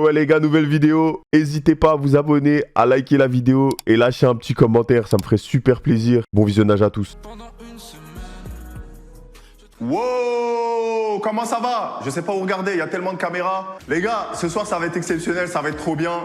ouais les gars, nouvelle vidéo. N'hésitez pas à vous abonner, à liker la vidéo et lâcher un petit commentaire, ça me ferait super plaisir. Bon visionnage à tous. Wow, comment ça va? Je sais pas où regarder, il y a tellement de caméras. Les gars, ce soir ça va être exceptionnel, ça va être trop bien.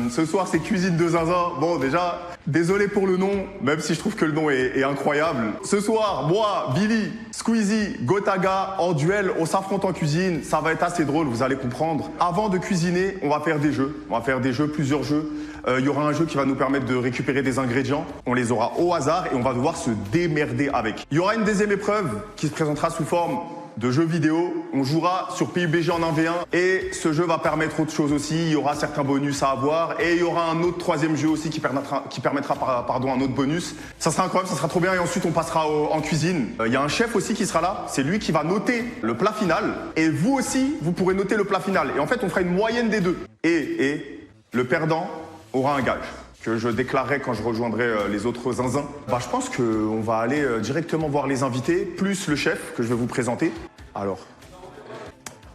Ce soir c'est cuisine de zinzin. Bon déjà, désolé pour le nom, même si je trouve que le nom est incroyable. Ce soir, moi, Billy, Squeezie, Gotaga, en duel, on s'affronte en cuisine. Ça va être assez drôle, vous allez comprendre. Avant de cuisiner, on va faire des jeux. On va faire des jeux, plusieurs jeux. Il y aura un jeu qui va nous permettre de récupérer des ingrédients. On les aura au hasard et on va devoir se démerder avec. Il y aura une deuxième épreuve qui se présentera sous forme de jeux vidéo. On jouera sur PUBG en 1v1 et ce jeu va permettre autre chose aussi. Il y aura certains bonus à avoir et il y aura un autre troisième jeu aussi qui permettra un autre bonus. Ça sera incroyable, ça sera trop bien et ensuite on passera en cuisine. Il y a un chef aussi qui sera là. C'est lui qui va noter le plat final et vous aussi, vous pourrez noter le plat final. Et en fait, on fera une moyenne des deux. Et le perdant aura un gage que je déclarerai quand je rejoindrai les autres zinzins. Bah, je pense qu'on va aller directement voir les invités, plus le chef que je vais vous présenter. Alors,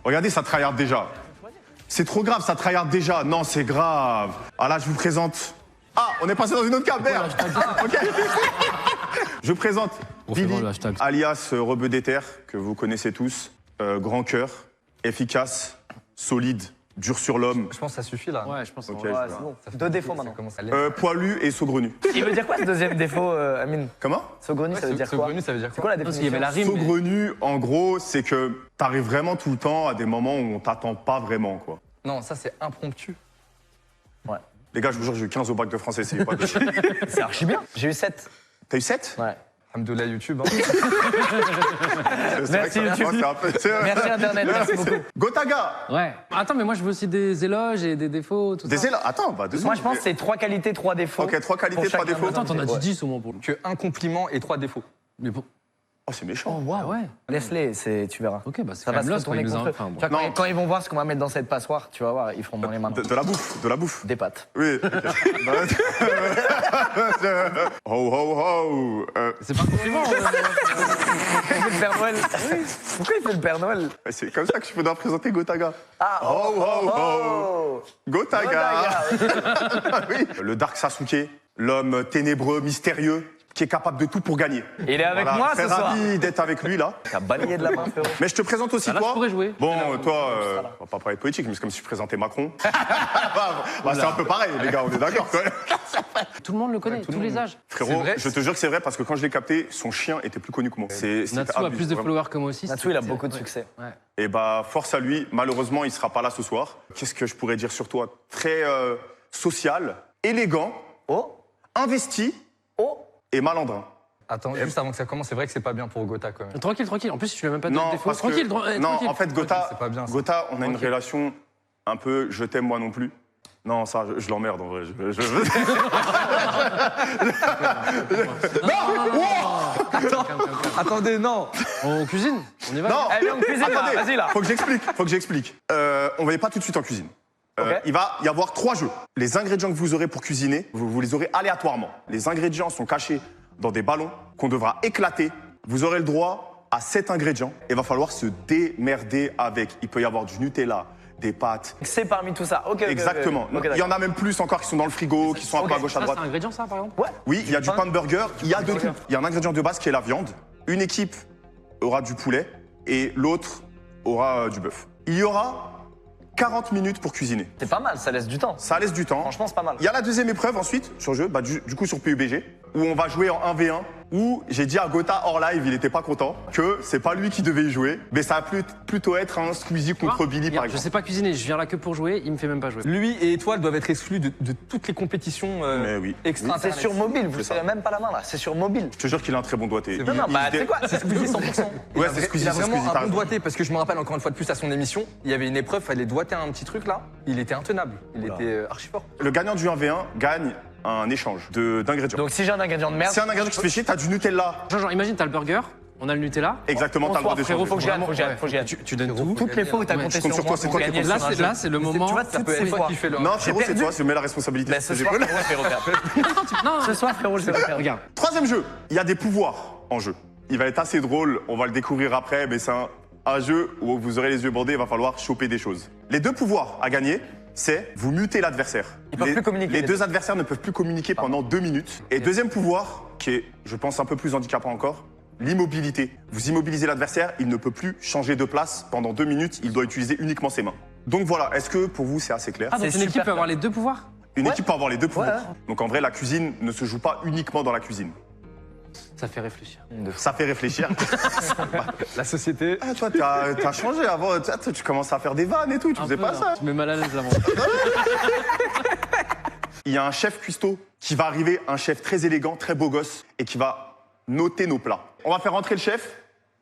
regardez, ça tryhard déjà. C'est trop grave, ça tryhard déjà. Non, c'est grave. Ah là, je vous présente... Ah, on est passé dans une autre caméra. Ok. Je présente Billy, alias Rebeu d'Éther, que vous connaissez tous. Grand cœur, efficace, solide. Dur sur l'homme. Je pense que ça suffit là. Ouais, je pense que okay. ouais, c'est bon. Deux défauts maintenant. Poilu et saugrenu. Il veut dire quoi ce deuxième défaut, Amine? Comment? Saugrenu, ça veut dire quoi? Saugrenu, ça veut dire C'est quoi la définition? Il y avait la rime. Saugrenu, en gros, c'est que t'arrives vraiment tout le temps à des moments où on t'attend pas vraiment, quoi. Non, ça c'est impromptu. Ouais. Les gars, je vous jure, j'ai eu 15 au bac de français, c'est pas possible. C'est archi bien. J'ai eu 7. T'as eu 7? Ouais. Alhamdoulilah YouTube. Hein. Merci YouTube. Merci Internet, merci beaucoup. Gotaga. Ouais. Attends, mais moi je veux aussi des éloges et des défauts, tout ça. Attends, bah, 2 Moi je pense que c'est 3 qualités, 3 défauts. Ok, 3 qualités, 3 défauts. Attends, t'en as dit 10 au moins pour le coup. Que un compliment et 3 défauts. Mais bon. Oh, c'est méchant. Ah ouais. Laisse-les, tu verras. Ok, bah c'est Ça quand va même se lost quand retourner ils nous contre eux. enfin, bon. Tu vois, quand ils vont voir ce qu'on va mettre dans cette passoire, tu vas voir, ils feront dans les mains. De la bouffe, de la bouffe. Des pâtes. Oui. Ho, ho, ho. C'est pas un compliment. Il fait le Père Noël. Pourquoi il fait le Père Noël? C'est comme ça que je peux présenter Gotaga. Ah, Ho, ho, ho. oh. Gotaga. Oui. Le Dark Sasuke, l'homme ténébreux, mystérieux, qui est capable de tout pour gagner. Il est avec moi très ce soir. ravi d'être avec lui là. T'as balayé de la main, frérot. Mais je te présente aussi Là, toi. je pourrais jouer. Bon, toi, on va pas parler de politique, mais c'est comme si je présentais Macron. Bah, c'est un peu pareil, les gars, on est d'accord. Tout le monde le connaît, tous les âges. Frérot, vrai, je te jure que c'est vrai parce que quand je l'ai capté, son chien était plus connu que moi. Natsu a plus de followers que moi aussi. Natsu, il a beaucoup de succès. Ouais. Et bah, force à lui. Malheureusement, il sera pas là ce soir. Qu'est-ce que je pourrais dire sur toi? Très social, élégant, Oh, investi oh. et malandrin. Attends, juste avant que ça commence, c'est vrai que c'est pas bien pour Gotha quand même. Tranquille, tranquille. En plus, tu lui as même pas donné de Non, défaut. parce Tranquille, que... non, tranquille. en fait, Gotha, c'est pas bien, ça. Gotha, on a une relation un peu je t'aime moi non plus. Non, ça, je l'emmerde en vrai. Attendez, non. On cuisine. On y va. Non, Allez, on cuisine là. attendez, Vas-y là. faut que j'explique. On va pas tout de suite en cuisine. Ok. Il va y avoir 3 jeux. Les ingrédients que vous aurez pour cuisiner, vous les aurez aléatoirement. Les ingrédients sont cachés dans des ballons qu'on devra éclater. Vous aurez le droit à 7 ingrédients et il va falloir se démerder avec. Il peut y avoir du Nutella, des pâtes. C'est parmi tout ça. Ok. Exactement. Ok, Il y en a même plus encore qui sont dans le frigo, qui sont un peu à gauche à Ça, droite. c'est un ingrédient, ça, par exemple? Ouais. Oui, il y a du pain de burger, il y a de tout. Il y a un ingrédient de base qui est la viande. Une équipe aura du poulet et l'autre aura du bœuf. Il y aura 40 minutes pour cuisiner. C'est pas mal, ça laisse du temps. Ça laisse du temps. Franchement, c'est pas mal. Il y a la deuxième épreuve ensuite sur le jeu, bah, du coup sur PUBG, où on va jouer en 1v1, où j'ai dit à Gotha hors live, il était pas content, que c'est pas lui qui devait y jouer, mais ça va plutôt être un Squeezie contre Billy par Je exemple. sais pas cuisiner, je viens là que pour jouer, il me fait même pas jouer. Lui et Étoile doivent être exclus de toutes les compétitions Mais oui. extra C'est sur mobile, vous serrez même pas la main là. C'est sur mobile. Je te jure qu'il a un très bon doigté. Non, non, bah, c'est quoi? C'est Squeezie 100%. Ouais, c'est Squeezie, Il a c'est vraiment Squeezie, un t'as bon raison. doigté parce que je me rappelle encore une fois de plus à son émission, il y avait une épreuve, fallait doigter un petit truc là, il était intenable, il était archi fort. Le gagnant du 1v1 gagne un échange d'ingrédients. Donc si j'ai un ingrédient de merde. C'est un ingrédient qui se fait chier, t'as du Nutella. Genre, imagine, t'as le burger, on a le Nutella. Exactement, t'as le droit Bonsoir frérot, d'échanger. faut que j'y aille, faut que j'y aille, Ouais. faut que j'y aille. Tu donnes tout. Toutes les fois où t'as Ouais, compté je compte sur toi, c'est pour toi qui gagner compte. sur un jeu. Là, c'est le moment. Tu vois, Ça toutes peut ces être toi fois. qui fais le. Non, frérot, c'est perdu. toi, je mets la responsabilité Bah, sur ce tes soir, épaules. frérot, frérot. Non, Ce soir, frérot, je vais le faire. regarde. Troisième jeu, il y a des pouvoirs en jeu. Il va être assez drôle, on va le découvrir après, mais c'est un jeu où vous aurez les yeux bandés, il va falloir choper des choses. Les deux pouvoirs à gagner, c'est vous mutez l'adversaire. Ils peuvent plus communiquer, Les les deux adversaires ne peuvent plus communiquer pendant 2 minutes. Et deuxième pouvoir, qui est, je pense, un peu plus handicapant encore, l'immobilité. Vous immobilisez l'adversaire, il ne peut plus changer de place pendant 2 minutes, il doit utiliser uniquement ses mains. Donc voilà, est-ce que pour vous c'est assez clair? Ah, donc C'est une équipe super peut avoir les deux pouvoirs? Une équipe peut avoir les deux pouvoirs. Ouais. Donc en vrai, la cuisine ne se joue pas uniquement dans la cuisine. Ça fait réfléchir. Ça fait réfléchir. La société. Ah, toi, t'as changé avant. Tu commences à faire des vannes et tout. Tu faisais pas ça. Tu me mets mal à l'aise là. Il y a un chef cuistot qui va arriver, un chef très élégant, très beau gosse, et qui va noter nos plats. On va faire rentrer le chef.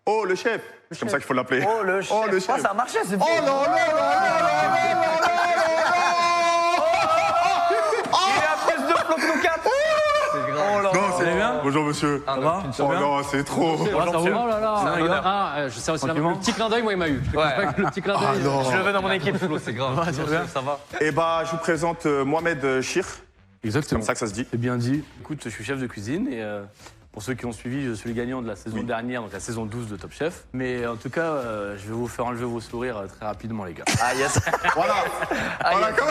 Oh, le chef. C'est comme ça qu'il faut l'appeler. Oh, le chef. Oh, le chef. Oh, ça a marché, c'est Oh bien. non, non, non, Il a plus de flots que nous 4. Oh là non, là. c'est bien. Bonjour, monsieur. Ça va Oh non, c'est trop. Oh là là. Ah, je sais aussi le petit clin d'œil, moi il m'a eu. Je te cache pas que le petit clin d'œil. Ah non. Je le veux dans mon équipe. C'est grave. Ça va. Eh bah, je vous présente Mohamed Chir. C'est Exactement. comme ça que ça se dit. C'est bien dit. Écoute, je suis chef de cuisine et pour ceux qui ont suivi, je suis le gagnant de la saison dernière, donc la saison 12 de Top Chef. Mais en tout cas, je vais vous faire enlever vos sourires très rapidement, les gars. Ah, yes. Voilà. Voilà, comme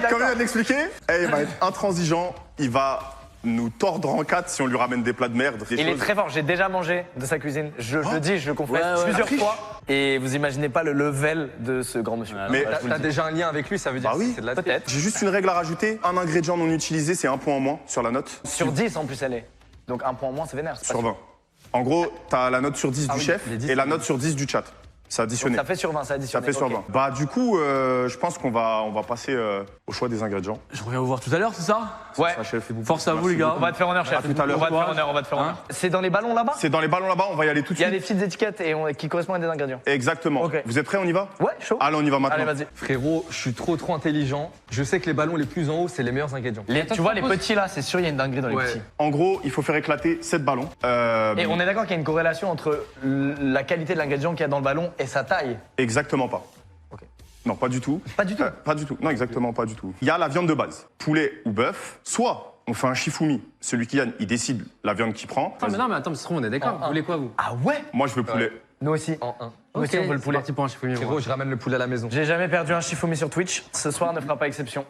d'accord. il vient de l'expliquer, il va être intransigeant. Il va nous tordre en 4 si on lui ramène des plats de merde. Des Il est choses. très fort, j'ai déjà mangé de sa cuisine. Je le dis, je le confesse, Ouais, ouais. plusieurs Triche. fois. Et vous imaginez pas le level de ce grand monsieur. Mais T'as déjà un lien avec lui, ça veut dire Bah oui, que c'est de la Peut-être. j'ai juste une règle à rajouter. Un ingrédient non utilisé, c'est 1 point en moins sur la note. Sur 10 en plus, elle est. Donc un point en moins, c'est vénère. c'est pas Sur sûr. 20. En gros, t'as la note sur 10 du oui, chef les 10, et la c'est note sur 10 du chat. C'est additionné. Ça fait sur 20, ça Ça additionné. fait sur ok. 20. Bah du coup, je pense qu'on va passer au choix des ingrédients. Je reviens vous voir tout à l'heure, c'est ça? Ouais. Ça, chef. Force à vous, les gars. On va te faire honneur, chef. À tout à l'heure. On va te faire honneur, on va te faire honneur. C'est dans les ballons là-bas? C'est dans les ballons là-bas, on va y aller tout de Il y a suite. des petites étiquettes qui correspondent à des ingrédients. Exactement. Ok. Vous êtes prêts, on y va? Ouais, chaud. Allez, on y va maintenant. Allez, vas-y. Frérot, je suis trop intelligent. Je sais que les ballons les plus en haut, c'est les meilleurs ingrédients. Tu vois, les petits là, c'est sûr, il y a une dinguerie dans les Ouais. petits. En gros, il faut faire éclater 7 ballons. Et on est d'accord qu'il y a une corrélation entre la qualité de l'ingrédient qu'il y a dans le ballon et sa taille. Exactement pas. Ok. Non, pas du tout. Pas du tout. Pas du tout. Non, exactement pas du tout. Il y a la viande de base, poulet ou bœuf. Soit on fait un shifumi. Celui qui gagne, il décide la viande qu'il prend. Attends, mais mais se trouve, on est d'accord. Vous voulez quoi, vous? Ah ouais? Moi, je veux poulet. Nous aussi. En 1. Nous aussi, on veut le c'est poulet. parti pour un chiffon. Frérot, je ramène le poulet à la maison. J'ai jamais perdu un shifumi sur Twitch. Ce soir ne fera pas exception.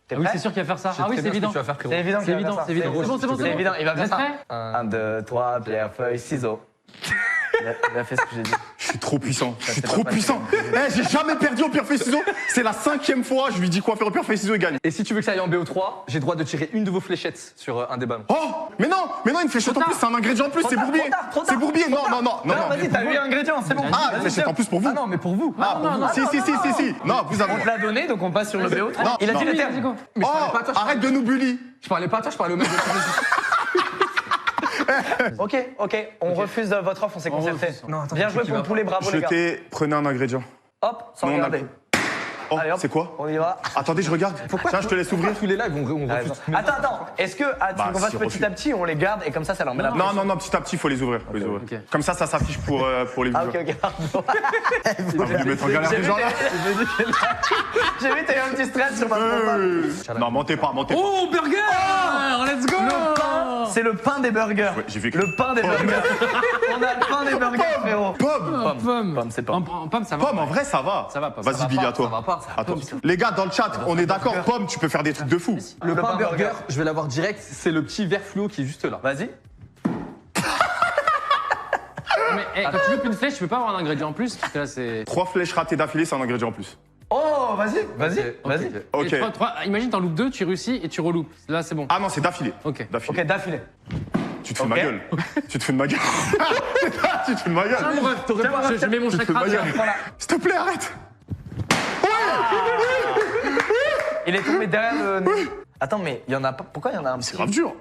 T'es Ah oui, prêt? c'est sûr qu'il va faire ça. Je sais Ah oui, très c'est bien ce que évident. tu vas faire, frérot. C'est évident C'est qu'il va évident, faire ça. c'est évident. C'est bon, c'est bon, C'est c'est bon. évident, il va Vous faire êtes ça. prêts? 1, 2, 3, pierre, feuille, ciseaux. Il a fait ce que j'ai dit. Je suis trop puissant. Je suis c'est trop pas puissant. J'ai jamais perdu au pierre feuille ciseaux. C'est la 5e fois. Je lui dis quoi faire au pierre feuille ciseaux, il gagne. Et si tu veux que ça aille en BO3, j'ai droit de tirer une de vos fléchettes sur un des ballons. Oh, mais non, une fléchette en plus, c'est un ingrédient en plus, c'est tard, bourbier. trop tard, C'est bourbier. Non. Vas-y, t'as 8 ingrédients, c'est bon. Ah, une fléchette en plus pour vous. Ah non, mais pour vous. Ah, pour vous. Si. Non, vous avez. On te l'a donné, donc on passe sur le BO3. Non, Il a dit non. le terme. Mais je parlais Oh, pas à toi, je arrête de nous bully. parlais pas à toi, je parlais au mec de Ok, on refuse votre offre, on s'est concerté. refuse. Non, attends, Bien joué pour le poulet, bravo les gars. Jetez, prenez un ingrédient. Hop, sans Non, on a regarder. le- Oh, Allez, hop. c'est quoi? On y va. Attendez, je regarde. Tiens, je te laisse ouvrir. tous les lives, on Ah, refuse. Attends, est-ce que tu Bah, veux qu'on fasse si, petit refuse. à petit, on les garde et comme ça leur met la pression? Non, petit à petit, il faut les ouvrir. ok. Comme ça s'affiche pour les Ah viewers. ok, pardon. Vous les mettre en galère, J'ai ces vu gens-là. j'ai vu, t'as eu un petit stress sur ma profile. Non, mentez pas. Oh, burger! Let's go! C'est le pain des burgers. Ouais, j'ai vu que- Le pain des burgers. On a le pain des burgers, frérot. Pomme. Pomme. c'est pas. En pomme, ça va. Pomme, en vrai, ça va. Ça va, Pomme. Vas-y, Ça va Billy, pas, à toi. ça va pas. Attends. Les gars, dans le chat, on est d'accord. Pomme, tu peux faire des trucs de fou. Le Le pain pain burger, burger. je vais l'avoir direct, c'est le petit verre fluo qui est juste là. Vas-y. Mais quand tu veux qu'une flèche, tu peux pas avoir un ingrédient en plus, parce que là, c'est. 3 flèches ratées d'affilée, c'est un ingrédient en plus. Oh, vas-y. Ok. Et imagine, t'en loupes 2, tu réussis et tu reloupes. Là, c'est bon. Ah non, c'est d'affilée. Ok. D'affilée. Ok, d'affilée. Tu te fous de ma Ok. gueule. Tu te fous de ma gueule. Tu te fous de ma gueule. Je mets mon Tu te chèque fous de ma gueule. Voilà. S'il te plaît, arrête. Il est tombé derrière le. Attends, mais il y en a pas. Pourquoi il y en a un C'est petit? grave dur.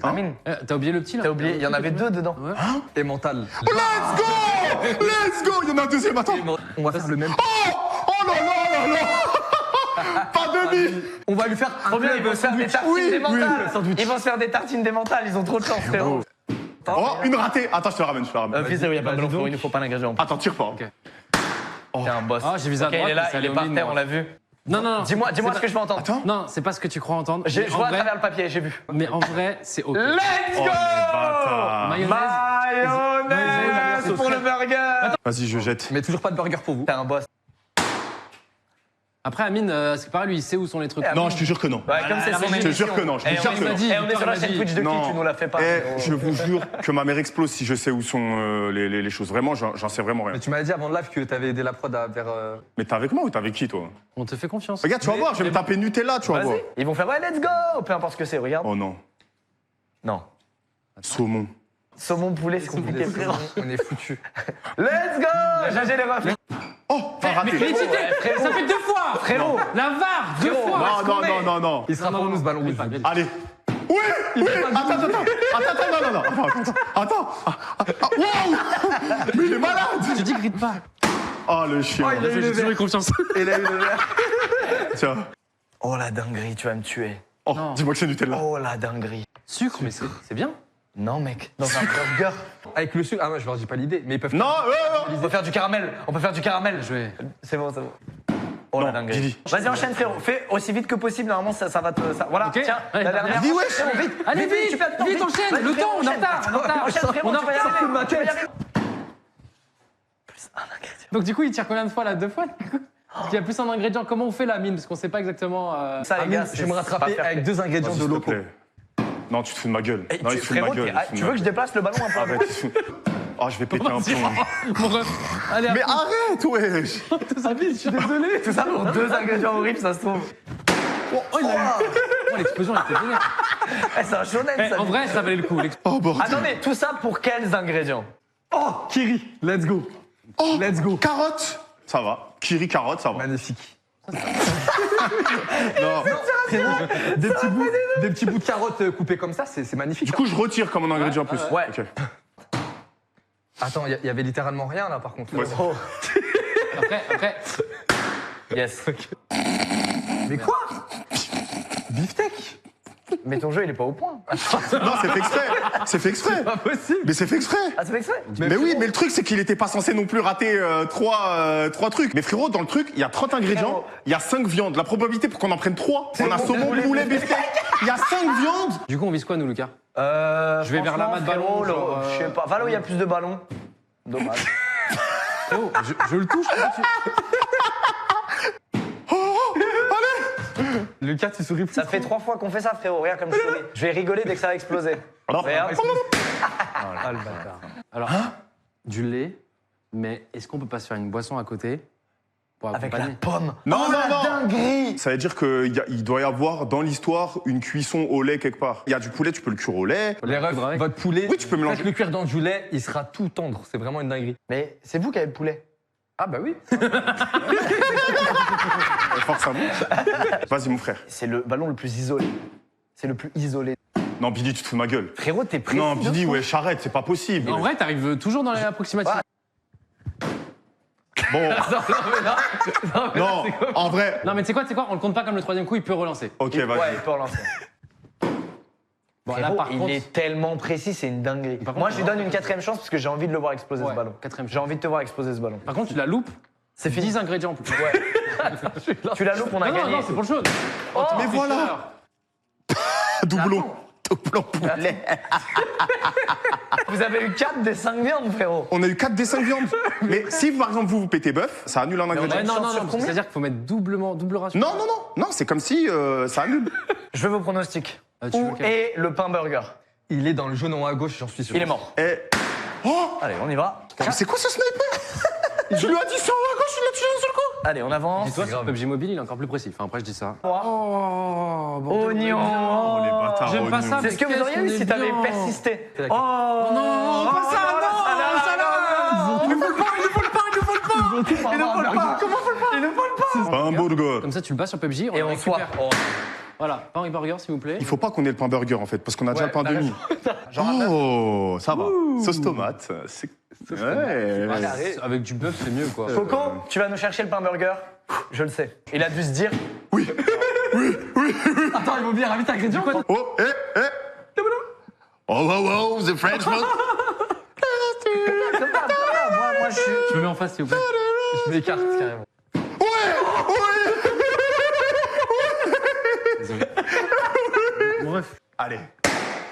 Amine, T'as oublié le petit là? t'as oublié, il y en avait 2 dedans. Et mental. Let's go. Let's go. Il y en a un deuxième, attends. On va faire le même. Oh là là là là. Pas demi. On va lui faire un Trop bien, ils club vont se faire des sandwich. tartines des oui, mentales. le sandwich. Ils vont se faire des tartines des mentales, ils ont trop de chance, frérot. Oh, une ratée. Attends, je te la ramène, je te la ramène. Fils, il n'y a pas de ballon, frérot, il ne faut pas l'ingrédient. Attends, tire pas. T'es un boss. Ah, j'ai visé à Ok, il droite, est là, mais ça il est allait par au ligne, terre, moi. on l'a vu. Non. Dis-moi ce que je veux entendre. Attends. Non, c'est pas ce que tu crois entendre. Je Mais en vois à vrai- travers le papier, j'ai vu. Mais en vrai, c'est ok. Let's go! Mayonnaise. Mayonnaise pour le burger! Vas-y, je jette. Mais toujours pas de burger pour vous. T'es un boss. Après, Amine, c'est pareil, lui, il sait où sont les trucs. Non, je te jure que non. Ouais, comme c'est son Je te émission. jure que non. Je te Eh, jure on que m'a non. dit, on est sur la chaîne Twitch de qui, tu nous la fais pas. Je vous jure que ma mère explose si je sais où sont les choses. Vraiment, j'en sais vraiment rien. Mais tu m'avais dit avant le live que t'avais aidé la prod vers. Mais t'es avec moi ou t'es avec qui, toi? On te fait confiance. Regarde, tu vas voir, je vais me taper Nutella, tu vas voir. Vas-y. Ils vont faire ouais, let's go. Peu importe ce que c'est, regarde. Oh non. Non. Saumon. Saumon poulet, c'est compliqué, frérot. On est foutus. Let's go. GG les refs. Oh, pas raté. Félicité, ça fait 2 fois. Frérot. La VAR, 2 fois. Non. Il sera pour nous ce ballon rouge. Allez. Oui. Attends. Attends. Wow. Mais il est malade. Tu dis grite pas. Oh, le chien. J'ai toujours eu confiance. Il a eu le verre. Tiens. Oh la dinguerie, tu vas me tuer. Oh, dis-moi que c'est Nutella. Oh la dinguerie. Sucre, mais c'est bien. Non mec, dans un burger. Avec le sucre. Ah, moi, je leur dis pas l'idée. Mais ils peuvent. Non, On peut faire du caramel. Je vais. C'est bon. Oh la Non, dinguerie. Didi. Vas-y, enchaîne frérot. Fais aussi vite que possible. Normalement, ça va te. Voilà, Ok. tiens. Allez, La dernière. Dis ouais. Frérot, vite. Allez, vite, tu perds le temps, vite, enchaîne. Vas-y, Le frérot, temps, on est en enchaîne. retard, on est en retard. Enchaîne frérot, On est en tu vas y retard. arriver. Tu vas y arriver. Donc, du coup, il tire combien de fois là? 2 fois du coup. Parce qu'il y a plus un ingrédient. Comment on fait la mine? Parce qu'on sait pas exactement. Ça les gars, Je vais me rattraper avec 2 ingrédients S'il de te locaux. plaît. Non, tu te fous de ma gueule. Eh, Non, il se fout de ma frérot, gueule. tu veux que je déplace le ballon un peu? Arrête. Oh, je vais péter un plomb. Mon ref. Allez, Mais arrête, wesh. je suis désolé. Tout ça pour 2 ingrédients horribles, ça se trouve. Oh, il a eu. Oh, l'explosion était vénère. Eh, c'est un shonen ça. En vrai, ça valait le coup. Oh, bordel. Attendez, tout ça pour quels ingrédients? Oh, Kiri, let's go. Oh, Let's go. Carotte. Ça va. Kiri carotte, ça va. Magnifique. Non. Des petits bouts de carottes coupés comme ça, c'est magnifique. Du coup, je retire comme un ingrédient en plus. Ouais. Ok. Attends, il y avait littéralement rien là par contre. Ouais. Oh, Après. yes. Mais quoi Beefsteak. Mais ton jeu, il est pas au point. Non, c'est fait exprès. C'est fait exprès. Pas possible. Mais c'est fait exprès. Ah, c'est fait exprès? Mais oui, mais le truc, c'est qu'il était pas censé non plus rater 3 trucs. Mais frérot, dans le truc, il y a 30 ingrédients, Frérot. il y a 5 viandes. La probabilité pour qu'on en prenne 3, on a bon, saumon, poulet, beefsteak. Il y a 5 viandes. Du coup, on vise quoi, nous, Lucas? Je vais vers la main de ballon, genre, Je sais pas. Va là où il y a plus de ballons. Dommage. Oh, je le touche. Lucas, tu souris plus. Ça fait 3 fois qu'on fait ça, frérot. Regarde comme je souris. Je vais rigoler dès que ça va exploser. Regarde. Ah, le bâtard. Alors, du lait, mais est-ce qu'on peut pas se faire une boisson à côté pour Avec la accompagner? pomme. Non, Oh, non, la non. dinguerie. Ça veut dire qu'il doit y avoir dans l'histoire une cuisson au lait quelque part. Il y a du poulet, tu peux le cuire au lait. Les refs, Faudrait- votre poulet, Oui, tu peux mélanger. faites le cuire dans du lait, il sera tout tendre. C'est vraiment une dinguerie. Mais c'est vous qui avez le poulet. Ah bah oui. Force à moi. Vas-y, mon frère. C'est le ballon le plus isolé. C'est le plus isolé. Non, Bidi, tu te fous de ma gueule. Frérot, t'es précis. Non, de Bidi, fou. ouais, charrette, c'est pas possible. En vrai, t'arrives toujours dans les approximatifs. Bon, non, en vrai. Non, mais tu sais quoi, on le compte pas comme le 3e coup, il peut relancer. Ok, Ouais, vas-y. il peut relancer. Bon, là, Frérot, par il contre. est tellement précis, c'est une dinguerie. Par contre, Moi, je lui donne une 4e chance parce que j'ai envie de le voir exploser Ouais, ce ballon. 4e J'ai envie de te voir exploser ce ballon. Par contre, tu la loupes, C'est fini. 10 ingrédients en plus. Ouais. Tu la loupes, on a Non, gagné. non, c'est pour le jaune. Oh, Mais voilà. Doublon. Doublon poulet. vous avez eu 4 des 5 viandes, frérot. On a eu 4 des 5 viandes. Mais si, par exemple, vous pétez bœuf, ça annule un ingrédient. Ouais, non, chance non, sur non, combien c'est-à-dire qu'il faut mettre double ratio. Non, non, non. Non, c'est comme si ça annule. Je veux vos pronostics. Tu veux Où lequel est le pain burger? Il est dans le jaune en haut à gauche, j'en suis sûr. Il est mort. Et... Oh, Allez, on y va. mais c'est quoi ce sniper? Je lui ai dit ça en haut à gauche, il l'a tué d'un seul coup. Allez, on avance. Et toi, sur PUBG Mobile, il est encore plus précis. Enfin, après, je dis ça. Oh, bon. oignon. Oh, les bâtards. J'aime pas oignons. ça. C'est ce que vous auriez eu si t'avais persisté. Oh Non, pas ça, non, ça là. Il nous faut le pain, il nous faut le pain, il nous faut le pain. Il ne vole pas. Comment faut le pas? Il ne vole pas. Un burger. Comme ça, tu le bats sur PUBG, Et on soit. récupère. Voilà, pain et burger, s'il vous plaît. Il faut pas qu'on ait le pain burger en fait, parce qu'on a déjà le pain t'as demi. Oh, ça va. Sauce tomate. C'est. Ouais. Avec du bœuf, c'est mieux, quoi. Coco, tu vas nous chercher le pain burger? Je le sais. Il a dû se dire. Attends, il vaut bien vite ingrédient. Oh, Oh, wow, wow, the Frenchman. Moi, je suis. Je me mets en face, s'il vous plaît. Je m'écarte carrément. Désolé. Bon, bref. Allez.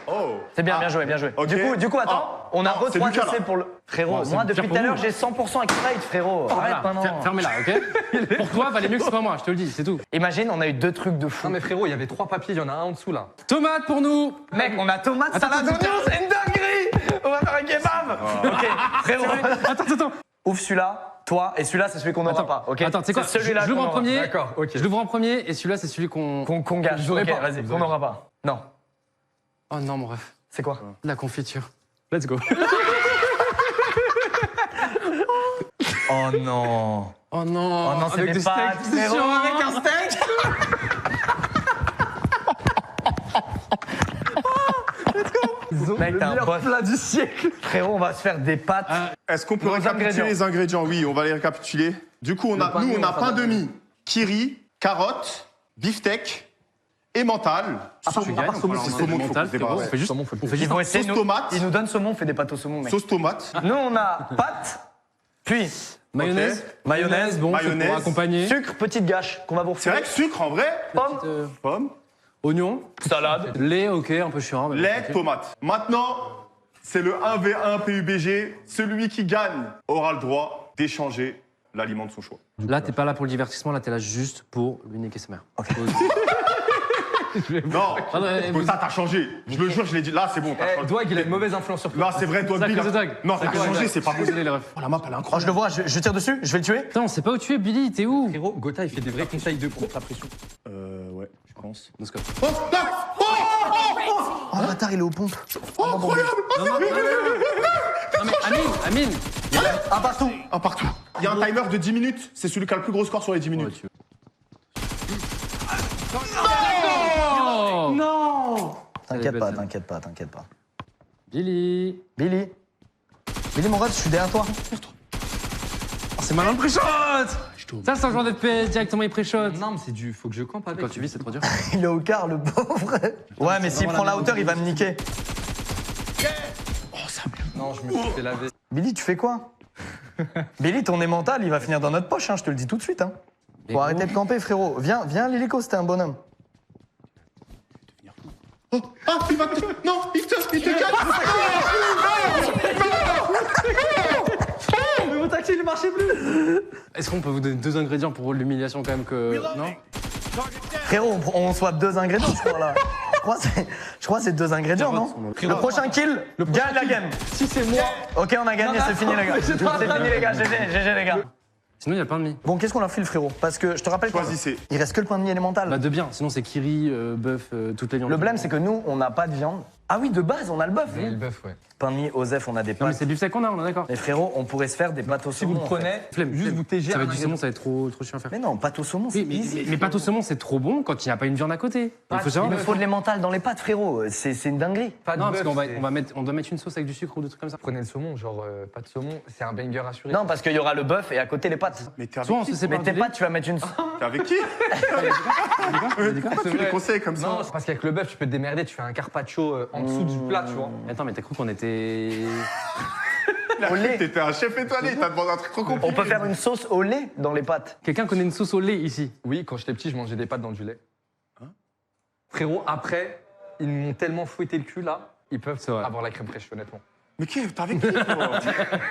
Oh. C'est bien, bien joué, bien joué. ok. Du coup, attends. on a Non, c'est Lucas, retracé là. pour le. Frérot, Bon, c'est moi pire depuis pour tout à l'heure, vous. j'ai 100% accurate, frérot. Arrête Voilà, maintenant. fermez-la, ok? Pour toi, valait mieux que ce soit moi, je te le dis, c'est tout. Imagine, on a eu 2 trucs de fou. Non mais frérot, il y avait 3 papiers, il y en a un en dessous là. Tomate pour nous! Mec, on a tomate, Attends, salade, attends, oignon, c'est une dinguerie. On va faire un kebab. Ok, frérot. Attends. Ouvre celui-là, toi, et celui-là, c'est celui qu'on n'aura pas, ok? Attends, tu sais quoi? C'est celui-là Je l'ouvre qu'on en aura. premier. D'accord, ok. Je l'ouvre en premier et celui-là, c'est celui qu'on. Qu'on gâche. Vous aurez Ok, pas. vas-y, qu'on n'aura pas. Non. Oh non, mon ref. C'est quoi? De la confiture. Let's go. Oh non. Oh non. Oh non, c'est avec des pâtes, steaks, c'est frérot, sûr, avec un steak. Mec, t'as un pote. plat du siècle. Frérot, on va se faire des pâtes. Est-ce qu'on peut Nos récapituler ingrédients. les ingrédients? Oui, on va les récapituler. Du coup, nous, on a pain de mie, kiri, carotte, beefsteak, emmental. Tu gagnes, saumon, c'est saumon qu'il faut mental, se débarrasser. on fait juste. On fait Ils juste vont un- essayer sauce nous- tomate. Ils nous donnent saumon, on fait des pâtes au saumon, mec. Sauce tomate, Nous, on a pâtes, puis Mayonnaise. Mayonnaise, bon, c'est mayonnaise. pour accompagner. sucre, petite gâche qu'on va vous c'est refaire. vrai que sucre en vrai, Pomme, pomme, Oignon. salade. Lait, ok, un peu chiant. mais lait, ok. tomate. Maintenant, c'est le 1v1 PUBG. Celui qui gagne aura le droit d'échanger l'aliment de son choix. Là, t'es pas là pour le divertissement, là, t'es là juste pour lui niquer sa mère. Non, Ah, ouais, comme vous- ça, t'as changé. Je le jure, je l'ai dit. Là, c'est bon, t'as Eh, changé. Dwag, il a une mauvaise influence sur toi. Là, c'est vrai, toi, C'est à Bill. cause de Doug. Non, C'est à t'as cause de changé, Doug. c'est pas possible. Désolé, les refs. Oh, la map, elle est Oh, incroyable. je le vois, je tire dessus, je vais le tuer. Putain, on sait pas où tu es, Billy, t'es où? Frérot, Gotha, il fait des vrais conseils de pro. La pression. Ouais, je pense. Let's go. Oh, là Oh, bâtard, il est aux pompes. Oh, incroyable. Non, mais Amine, Un partout. Un partout. Il y a un timer de 10 minutes. C'est celui qui a le plus gros score sur les 10 minutes. Oh Non. T'inquiète pas, t'inquiète pas. Billy. Billy, mon ref, je suis derrière toi. Oh, c'est malin le pré-shot. Ça, c'est un joueur d'FPS, directement il pré-shot. Non, mais c'est du. Faut que je campe avec. Quand tu vis, c'est trop dur. Il est au quart, le pauvre. Ouais, mais s'il prend la hauteur, il va me niquer. Non, je me suis fait laver. Billy, tu fais quoi? Billy, ton mental, il va finir dans notre poche, hein, je te le dis tout de suite. Hein. Mais Faut arrêter de camper, frérot. Viens, Lilico, c'était un bonhomme. Oh, ah, il va te... Non, il te gagne. Mon taxi, il marchait plus. Est-ce qu'on peut vous donner 2 ingrédients pour l'humiliation quand même que. Non? Frérot, on swap 2 ingrédients, je crois, là. Je crois que c'est 2 ingrédients, non? Le prochain kill gagne la game. Si c'est moi. Ok, on a gagné, c'est fini, les gars. C'est fini, les gars. GG, les gars. Sinon, il y a le pain de mie. Bon, qu'est-ce qu'on leur file, frérot? Parce que je te rappelle Choisissez. il reste que le pain de mie élémental. Bah, de bien. Sinon, c'est kiri, bœuf, toutes les viandes. Le blême, c'est que nous, on n'a pas de viande. Ah oui, de base, on a le bœuf. Le bœuf, ouais. Pain de mie, Osef, on a des Non, mais pâtes. c'est du steak qu'on a, on est d'accord. Mais frérot, on pourrait se faire des pâtes au Si vous saumon. le en fait. prenez, Flemme, juste flemme. vous tégez Ça va un être du ingrédient. saumon, ça va être trop chiant à faire. Mais non, pâte au saumon, c'est Oui, easy. mais pâte au saumon, c'est trop bon quand il n'y a pas une viande à côté. Il faut Il savoir. nous faut de l'émental dans les pâtes, frérot. C'est une dinguerie. Pas de Non, parce bœuf, qu'on va, c'est- on doit mettre une sauce avec du sucre ou des trucs comme ça. Prenez le saumon, genre pas de saumon, c'est un banger assuré. Non, parce qu'il y aura le bœuf et à côté les pâtes. Mais t'es avec Soit on qui se sépare. Mais tes pâtes, tu vas mettre une. T'es avec qui c'est Tu les vrai. conseilles comme ça Non, c'est parce qu'avec le bœuf, tu peux te démerder, tu fais un carpaccio en dessous du plat, tu vois. Attends, mais t'as cru qu'on était. Au lait. T'étais un chef étoilé, t'as demandé un truc trop compliqué. On peut faire une sauce au lait dans les pâtes. Quelqu'un connaît une sauce au lait ici? Oui, quand j'étais petit, je mangeais des pâtes dans du lait. Frérot, après, ils m'ont tellement fouetté le cul là, ils peuvent C'est vrai. avoir la crème fraîche, honnêtement. Mais qui t'es avec qui toi